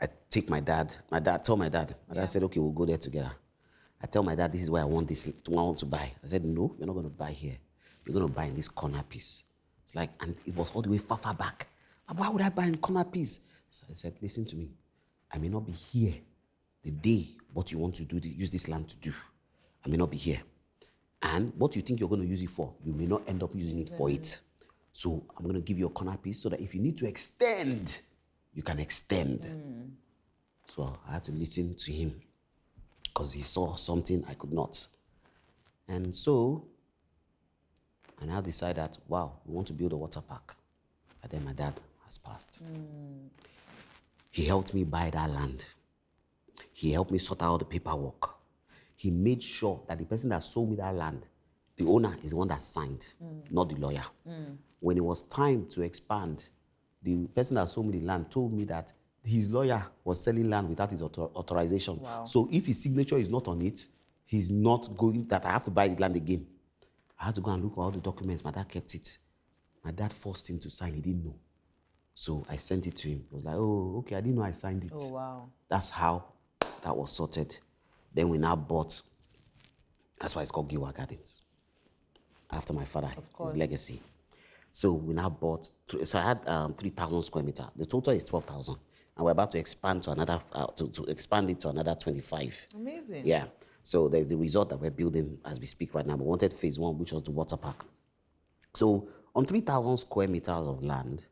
I take my dad told my dad said, okay, we'll go there together. I tell my dad, this is where I want to buy. I said, no, you're not going to buy here. You're going to buy in this corner piece. It's like, and it was all the way far back. Why would I buy in corner piece? So I said, listen to me. I may not be here the day what you want to do, use this land to do. I may not be here. And what you think you're going to use it for, you may not end up using it for it. So I'm going to give you a corner piece so that if you need to extend, you can extend. So I had to listen to him because he saw something I could not. And so I now decided that, wow, we want to build a water park. And then my dad has passed. He helped me buy that land. He helped me sort out the paperwork. He made sure that the person that sold me that land, the owner is the one that signed, not the lawyer. When it was time to expand, the person that sold me the land told me that his lawyer was selling land without his authorization. Wow. So if his signature is not on it, he's not going, that I have to buy the land again. I had to go and look at all the documents. My dad kept it. My dad forced him to sign. He didn't know. So I sent it to him. He was like, oh, okay, I didn't know I signed it. Oh, wow. That's how that was sorted. Then we now bought, that's why it's called Giwa Gardens, after my father, his legacy. So we now bought, so I had 3,000 square meters. The total is 12,000. And we're about to expand to another, to expand it to another 25. Amazing. Yeah. So there's the resort that we're building as we speak right now. We wanted phase 1, which was the water park. So on 3,000 square meters of land,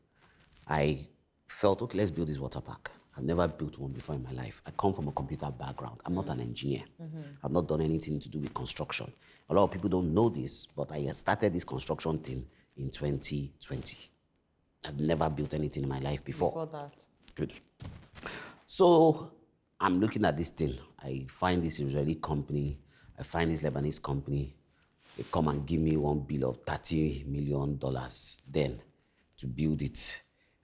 I felt, okay, let's build this water park. I've never built one before in my life. I come from a computer background. I'm not an engineer. I've not done anything to do with construction. A lot of people don't know this, but I started this construction thing in 2020. I've never built anything in my life before. Before that. Good. So I'm looking at this thing. I find this Israeli company. I find this Lebanese company. They come and give me one bill of $30 million then to build it.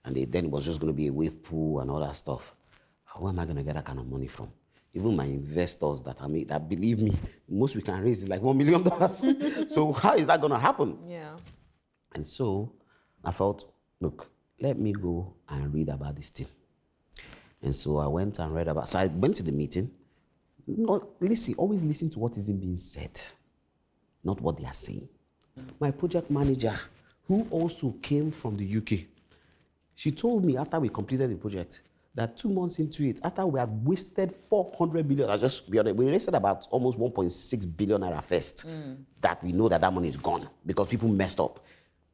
And then it was just going to be a wave pool and all that stuff. Where am I going to get that kind of money from? Even my investors that believe me, most we can raise is like $1 million. So how is that going to happen? Yeah. And so I thought, look, let me go and read about this thing. And so I went and read about. So I went to the meeting. Always listen to what isn't being said, not what they are saying. My project manager, who also came from the UK, she told me after we completed the project that 2 months into it, after we had wasted 400 million, we wasted about almost 1.6 billion naira first, that we know that money is gone because people messed up.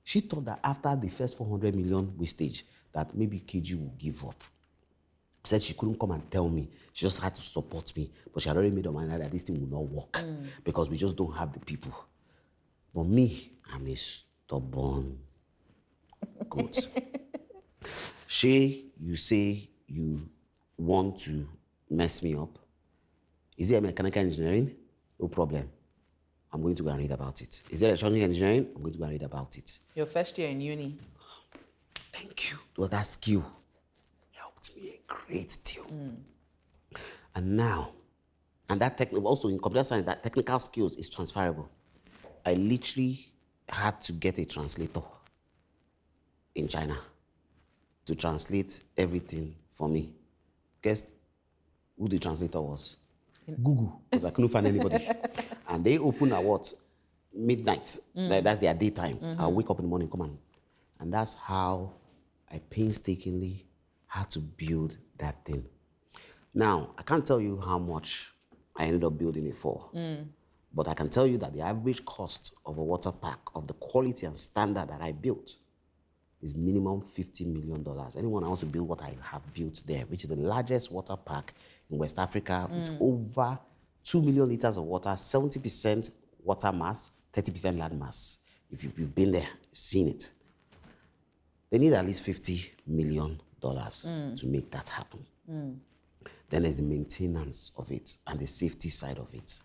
She thought that after the first 400 million wastage, that maybe Keji will give up. Said she couldn't come and tell me. She just had to support me. But she had already made up my mind that this thing will not work because we just don't have the people. But me, I'm a stubborn goat. Shay, you say you want to mess me up. Is it mechanical engineering? No problem. I'm going to go and read about it. Is it electronic engineering? I'm going to go and read about it. Your first year in uni. Thank you. Well, that skill helped me a great deal. And now, and that also in computer science, that technical skills is transferable. I literally had to get a translator in China to translate everything for me. Guess who the translator was? Google, because I couldn't find anybody. And they open at what? Midnight. That's their daytime. I'll wake up in the morning, come on. And that's how I painstakingly had to build that thing. Now, I can't tell you how much I ended up building it for. But I can tell you that the average cost of a water park of the quality and standard that I built is minimum $50 million. Anyone else to build what I have built there, which is the largest water park in West Africa with over 2 million liters of water, 70% water mass, 30% land mass. If you've been there, you've seen it. They need at least $50 million to make that happen. Then there's the maintenance of it and the safety side of it.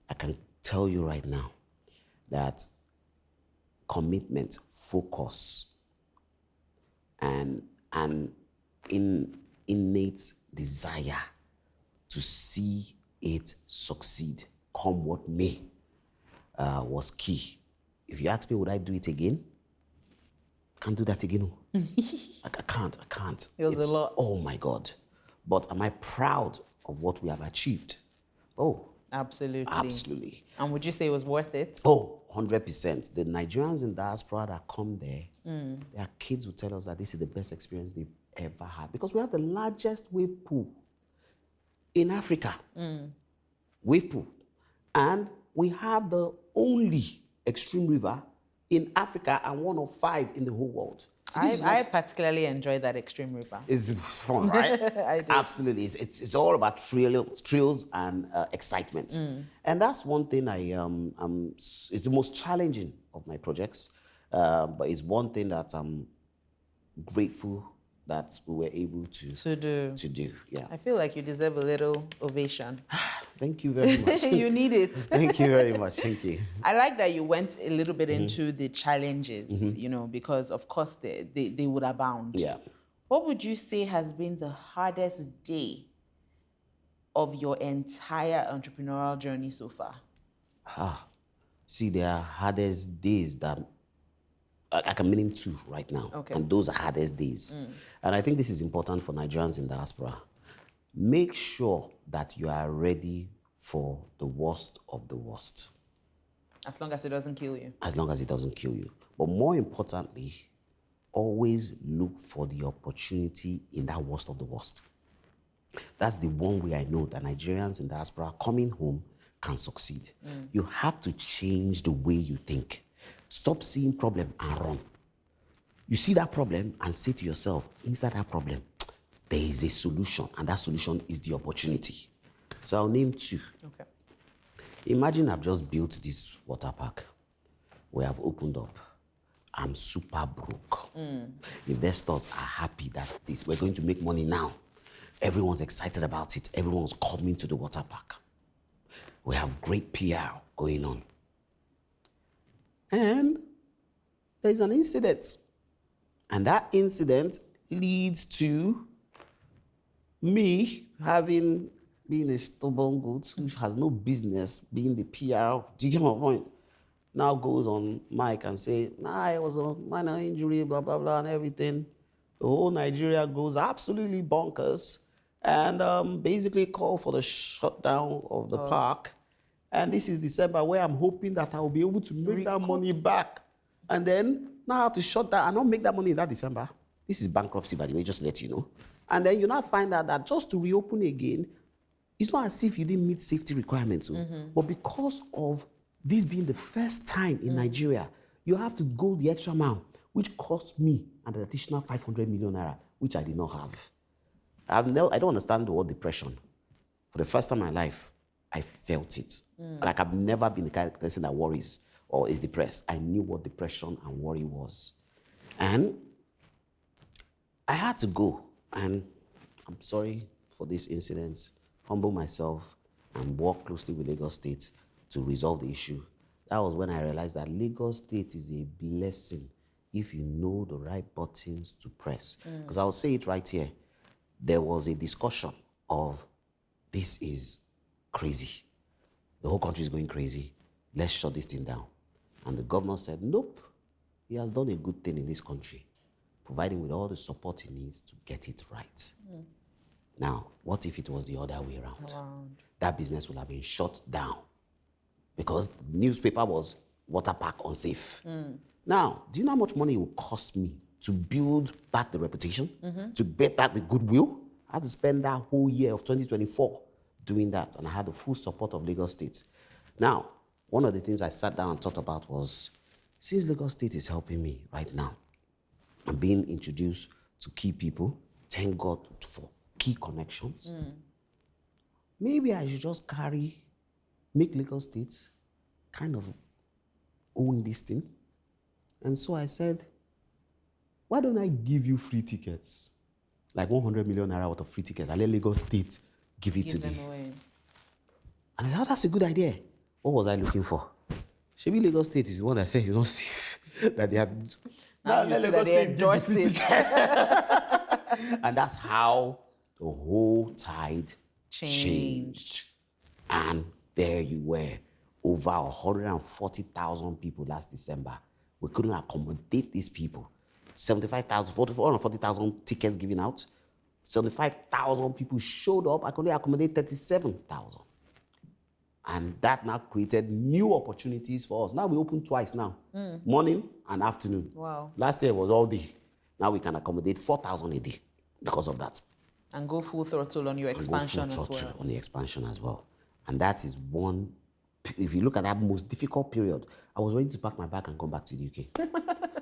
I can tell you right now that commitment, focus, and an innate desire to see it succeed, come what may, was key. If you ask me, would I do it again? Can't do that again. I can't. It was a lot. Oh my God. But am I proud of what we have achieved? Oh, absolutely. Absolutely. And would you say it was worth it? Oh, 100%. The Nigerians in diaspora that come there, their kids will tell us that this is the best experience they've ever had. Because we have the largest wave pool in Africa. Wave pool. And we have the only extreme river in Africa and one of 5 in the whole world. So I particularly enjoy that extreme river. It's fun, right? I do. Absolutely. It's all about thrills and excitement. And that's one thing it's the most challenging of my projects, but it's one thing that I'm grateful that we were able to do. Yeah. I feel like you deserve a little ovation. Thank you very much. You need it. Thank you very much. Thank you. I like that you went a little bit into the challenges, because of course they would abound. Yeah. What would you say has been the hardest day of your entire entrepreneurial journey so far? See, there are hardest days that I can name 2 right now. Okay. And those are hardest days. And I think this is important for Nigerians in diaspora. Make sure that you are ready for the worst of the worst. As long as it doesn't kill you. As long as it doesn't kill you. But more importantly, always look for the opportunity in that worst of the worst. That's the one way I know that Nigerians in diaspora coming home can succeed. You have to change the way you think. Stop seeing problem and run. You see that problem and say to yourself, inside that problem, there is a solution, and that solution is the opportunity. So I'll name 2. Okay. Imagine I've just built this water park where I've opened up. I'm super broke. Investors are happy that we're going to make money now. Everyone's excited about it. Everyone's coming to the water park. We have great PR going on. And there's an incident. And that incident leads to me being a stubborn goat who has no business being the PR. Do you get my point? Now goes on mic and say, nah, it was a minor injury, blah, blah, blah, and everything. The whole Nigeria goes absolutely bonkers and basically call for the shutdown of the park. And this is December where I'm hoping that I'll be able to make that money back. And then now I have to shut down and not make that money in that December. This is bankruptcy, by the way, just to let you know. And then you now find out that just to reopen again, it's not as if you didn't meet safety requirements. But because of this being the first time in Nigeria, you have to go the extra mile, which cost me an additional 500 million naira, which I did not have. I don't understand the word depression. For the first time in my life, I felt it. Like I've never been the kind of person that worries or is depressed. I knew what depression and worry was. And I had to go. And I'm sorry for this incident, humble myself and work closely with Lagos State to resolve the issue. That was when I realized that Lagos State is a blessing if you know the right buttons to press. Because I'll say it right here. There was a discussion of, this is crazy. The whole country is going crazy. Let's shut this thing down. And the governor said, nope, he has done a good thing in this country, providing with all the support he needs to get it right. Now, what if it was the other way around? That business would have been shut down because the newspaper was water park unsafe. Now, do you know how much money it would cost me to build back the reputation, to get back the goodwill? I had to spend that whole year of 2024 doing that, and I had the full support of Lagos State. Now, one of the things I sat down and thought about was, since Lagos State is helping me right now, I'm being introduced to key people, thank God for key connections. Maybe I should just make Lagos State kind of own this thing. And so I said, why don't I give you free tickets? Like 100 million naira worth of free tickets. I let Lagos State give it to them. And I thought that's a good idea. What was I looking for? Maybe Lagos State is the one that said it's not safe. That they had. Now you say that they endorsed it. And that's how the whole tide changed. And there you were, over 140,000 people last December. We couldn't accommodate these people. 440,000 tickets given out. 75,000 people showed up. I could only accommodate 37,000. And that now created new opportunities for us. Now we open twice now, morning and afternoon. Wow. Last year was all day. Now we can accommodate 4,000 a day because of that. And go full throttle on your expansion as well. On the expansion as well. And that is one, if you look at that most difficult period, I was ready to pack my bag and come back to the UK.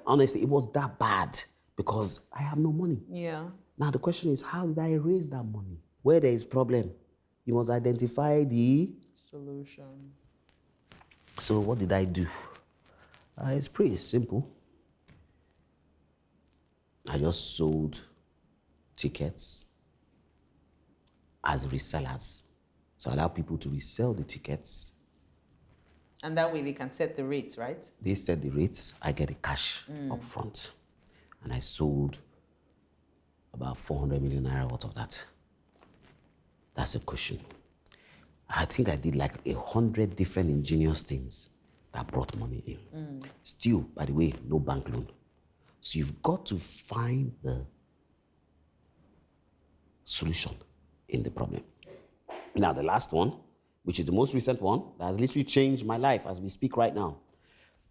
Honestly, it was that bad because I have no money. Yeah. Now the question is, how did I raise that money? Where there is problem, you must identify the solution. So what did I do? It's pretty simple. I just sold tickets as resellers. So I allow people to resell the tickets. And that way they can set the rates, right? They set the rates, I get the cash up front. And I sold about 400 million naira worth of that. That's a cushion. I think I did like 100 different ingenious things that brought money in. Still, by the way, no bank loan. So you've got to find the solution in the problem. Now, the last one, which is the most recent one, that has literally changed my life as we speak right now.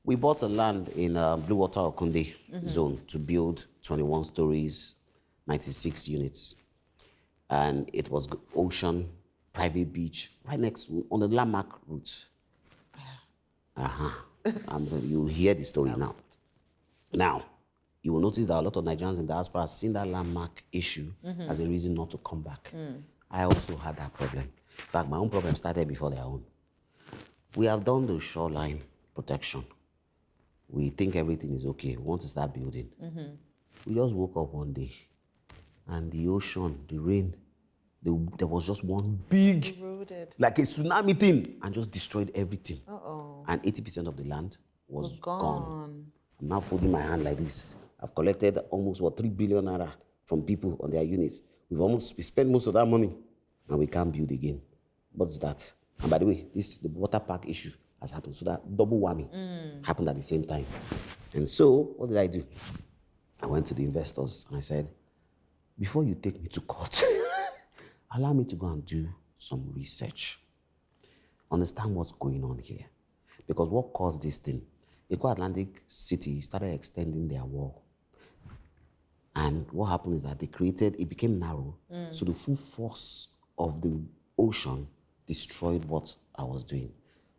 We bought a land in Blue Water Okunde zone to build 21 stories, 96 units. And it was ocean, private beach, right next on the landmark route. You'll hear the story now. Now, you will notice that a lot of Nigerians in the diaspora have seen that landmark issue as a reason not to come back. I also had that problem. In fact, my own problem started before their own. We have done the shoreline protection. We think everything is okay. We want to start building. We just woke up one day and the ocean, the rain, there was just one big, Eroded. like a tsunami thing, and just destroyed everything. Uh-oh. And 80% of the land was Gone. I'm now folding my hand like this. I've collected almost, 3 billion naira from people on their units. We spent most of that money and we can't build again. What's that? And by the way, the water park issue has happened. So that double whammy happened at the same time. And so what did I do? I went to the investors and I said, before you take me to court, allow me to go and do some research. Understand what's going on here. Because what caused this thing? Eco Atlantic City started extending their wall. And what happened is that it became narrow. So the full force of the ocean destroyed what I was doing.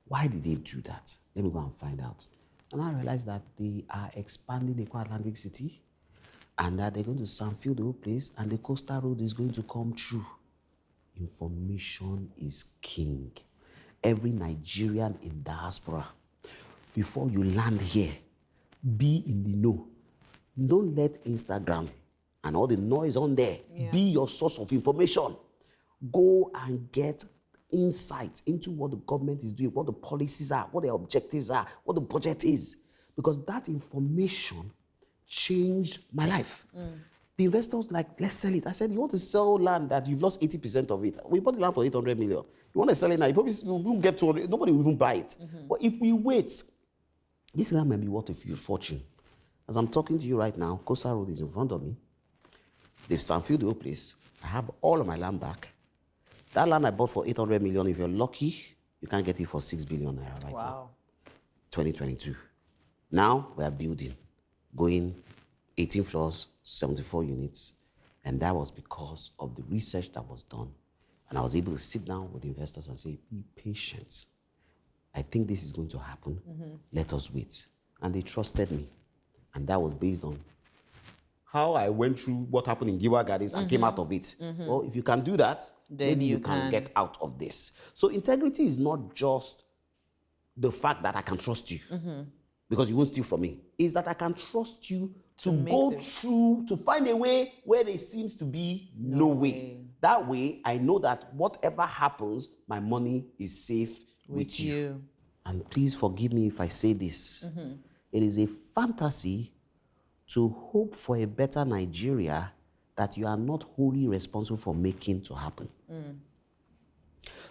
Why did they do that? Let me go and find out. And I realized that they are expanding Eco Atlantic City and that they're going to sandfill the whole place and the coastal road is going to come through. Information is king. Every Nigerian in diaspora, before you land here, be in the know. Don't let Instagram and all the noise on there be your source of information. Go and get insight into what the government is doing, what the policies are, what their objectives are, what the budget is. Because that information changed my life. The investors like, let's sell it. I said, you want to sell land that you've lost 80% of it. We bought the land for 800 million. You want to sell it now, you probably won't get 200, nobody will even buy it. But if we wait, this land might be worth a few fortune. As I'm talking to you right now, Coastal Road is in front of me. They've sandfilled the whole place. I have all of my land back. That land I bought for 800 million, if you're lucky, you can get it for 6 billion naira right now. 2022. Now we are building, going 18 floors, 74 units. And that was because of the research that was done. And I was able to sit down with investors and say, be patient. I think this is going to happen. Let us wait. And they trusted me. And that was based on how I went through what happened in Giwa Gardens and came out of it. Well, if you can do that, then maybe you can get out of this. So integrity is not just the fact that I can trust you because you won't steal from me. It's that I can trust you to go through, to find a way where there seems to be no way. That way, I know that whatever happens, my money is safe with you. And please forgive me if I say this. It is a fantasy to hope for a better Nigeria that you are not wholly responsible for making to happen.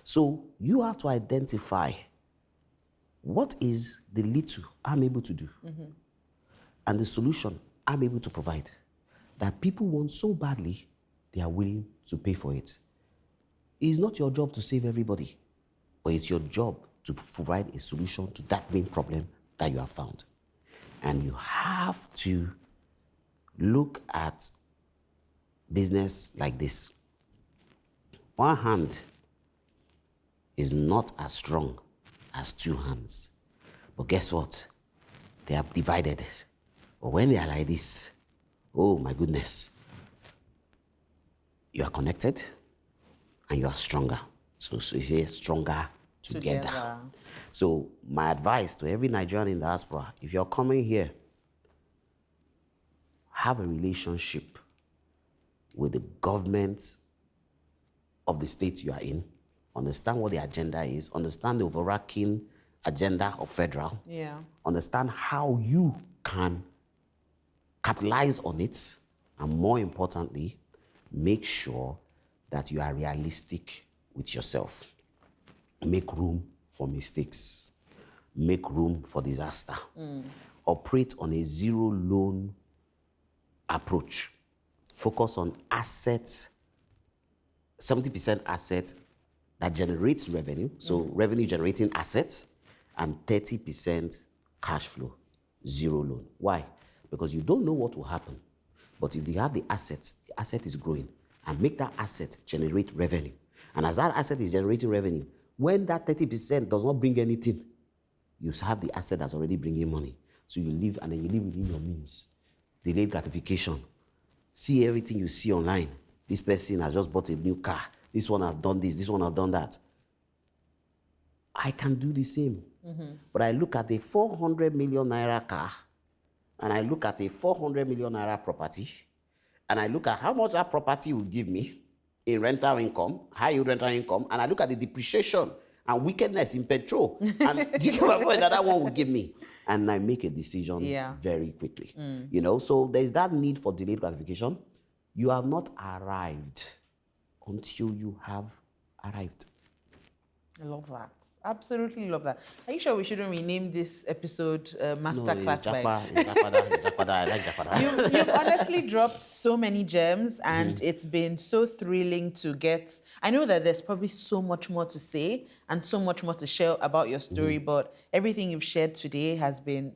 So you have to identify what is the little I'm able to do and the solution I'm able to provide that people want so badly, they are willing to pay for it. It is not your job to save everybody, but it's your job to provide a solution to that main problem that you have found. And you have to look at business like this. One hand is not as strong as two hands. But guess what? They are divided. But when they are like this, oh my goodness, you are connected and you are stronger. So you are stronger together. So my advice to every Nigerian in the diaspora, if you're coming here, have a relationship with the government of the state you are in, understand what the agenda is, understand the overarching agenda of federal, understand how you can capitalize on it, and more importantly, make sure that you are realistic with yourself. Make room for mistakes. Make room for disaster. Operate on a zero loan approach. Focus on assets, 70% asset that generates revenue, so revenue generating assets, and 30% cash flow, zero loan. Why? Because you don't know what will happen. But if you have the asset is growing, and make that asset generate revenue. And as that asset is generating revenue, when that 30% does not bring anything, you have the asset that's already bringing money. So you live, and then you live within your means. Delayed gratification. See everything you see online. This person has just bought a new car. This one has done this one has done that. I can do the same. But I look at a 400 million naira car, and I look at a 400 million naira property, and I look at how much that property will give me in rental income, high yield rental income, and I look at the depreciation, and wickedness in petrol. And do you get my point? That one will give me. And I make a decision very quickly. You know, so there's that need for delayed gratification. You have not arrived until you have arrived. I love that. Absolutely love that. Are you sure we shouldn't rename this episode Masterclass? It's Japada. I like Japada. You've honestly dropped so many gems, and it's been so thrilling to get. I know that there's probably so much more to say and so much more to share about your story, but everything you've shared today has been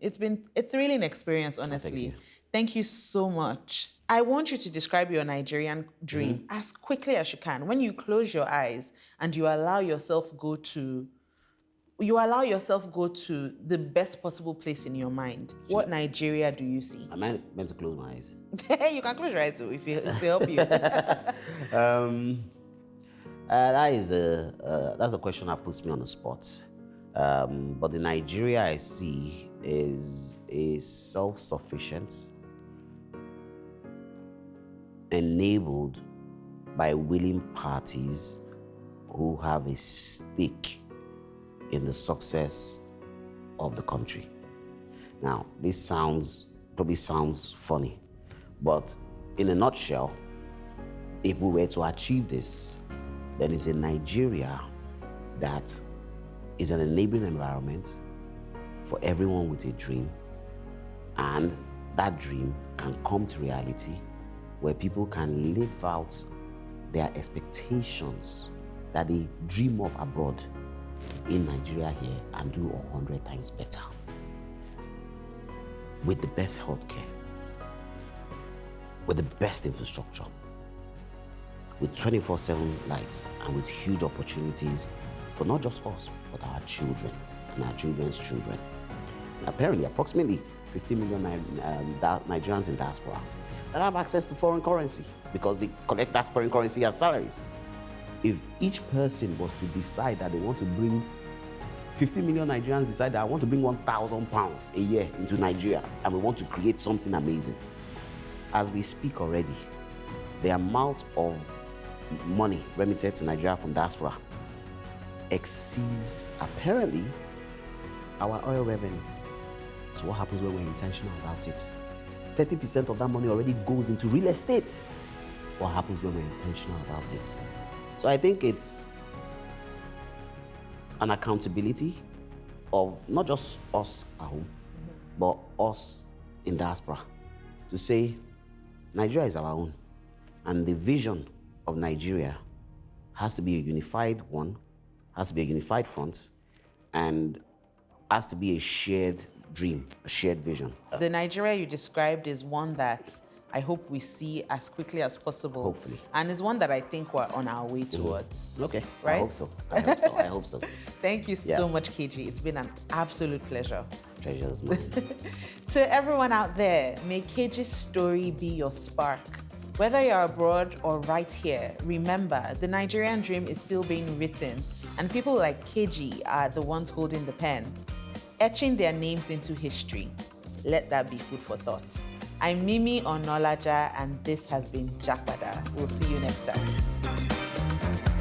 a thrilling experience, honestly. Thank you so much. I want you to describe your Nigerian dream as quickly as you can. When you close your eyes and you allow yourself go to the best possible place in your mind, what Nigeria do you see? Am I meant to close my eyes? You can close your eyes too if it help you. That's a question that puts me on the spot. But the Nigeria I see is a self-sufficient, enabled by willing parties who have a stake in the success of the country. Now, this probably sounds funny, but in a nutshell, if we were to achieve this, then it's a Nigeria that is an enabling environment for everyone with a dream, and that dream can come to reality where people can live out their expectations that they dream of abroad in Nigeria here and do 100 times better with the best healthcare, with the best infrastructure, with 24/7 lights, and with huge opportunities for not just us, but our children and our children's children. Apparently, approximately 50 million Nigerians in diaspora that have access to foreign currency because they collect that foreign currency as salaries. If each person was to decide that they want to bring 50 million Nigerians decide that I want to bring 1,000 pounds a year into Nigeria and we want to create something amazing. As we speak already, the amount of money remitted to Nigeria from diaspora exceeds, apparently, our oil revenue. So what happens when we're intentional about it? 30% of that money already goes into real estate. What happens when we're intentional about it? So I think it's an accountability of not just us at home, but us in diaspora to say Nigeria is our own, and the vision of Nigeria has to be a unified one, has to be a unified front, and has to be a shared dream, a shared vision. The Nigeria you described is one that I hope we see as quickly as possible. Hopefully. And is one that I think we're on our way towards. Okay, right? I hope so. I hope so. I hope so. Thank you so much, Keji. It's been an absolute pleasure. Pleasure's mine. To everyone out there, may Keji's story be your spark. Whether you're abroad or right here, remember, the Nigerian dream is still being written, and people like Keji are the ones holding the pen, etching their names into history. Let that be food for thought. I'm Mimi Onalaja, and this has been Japada. We'll see you next time.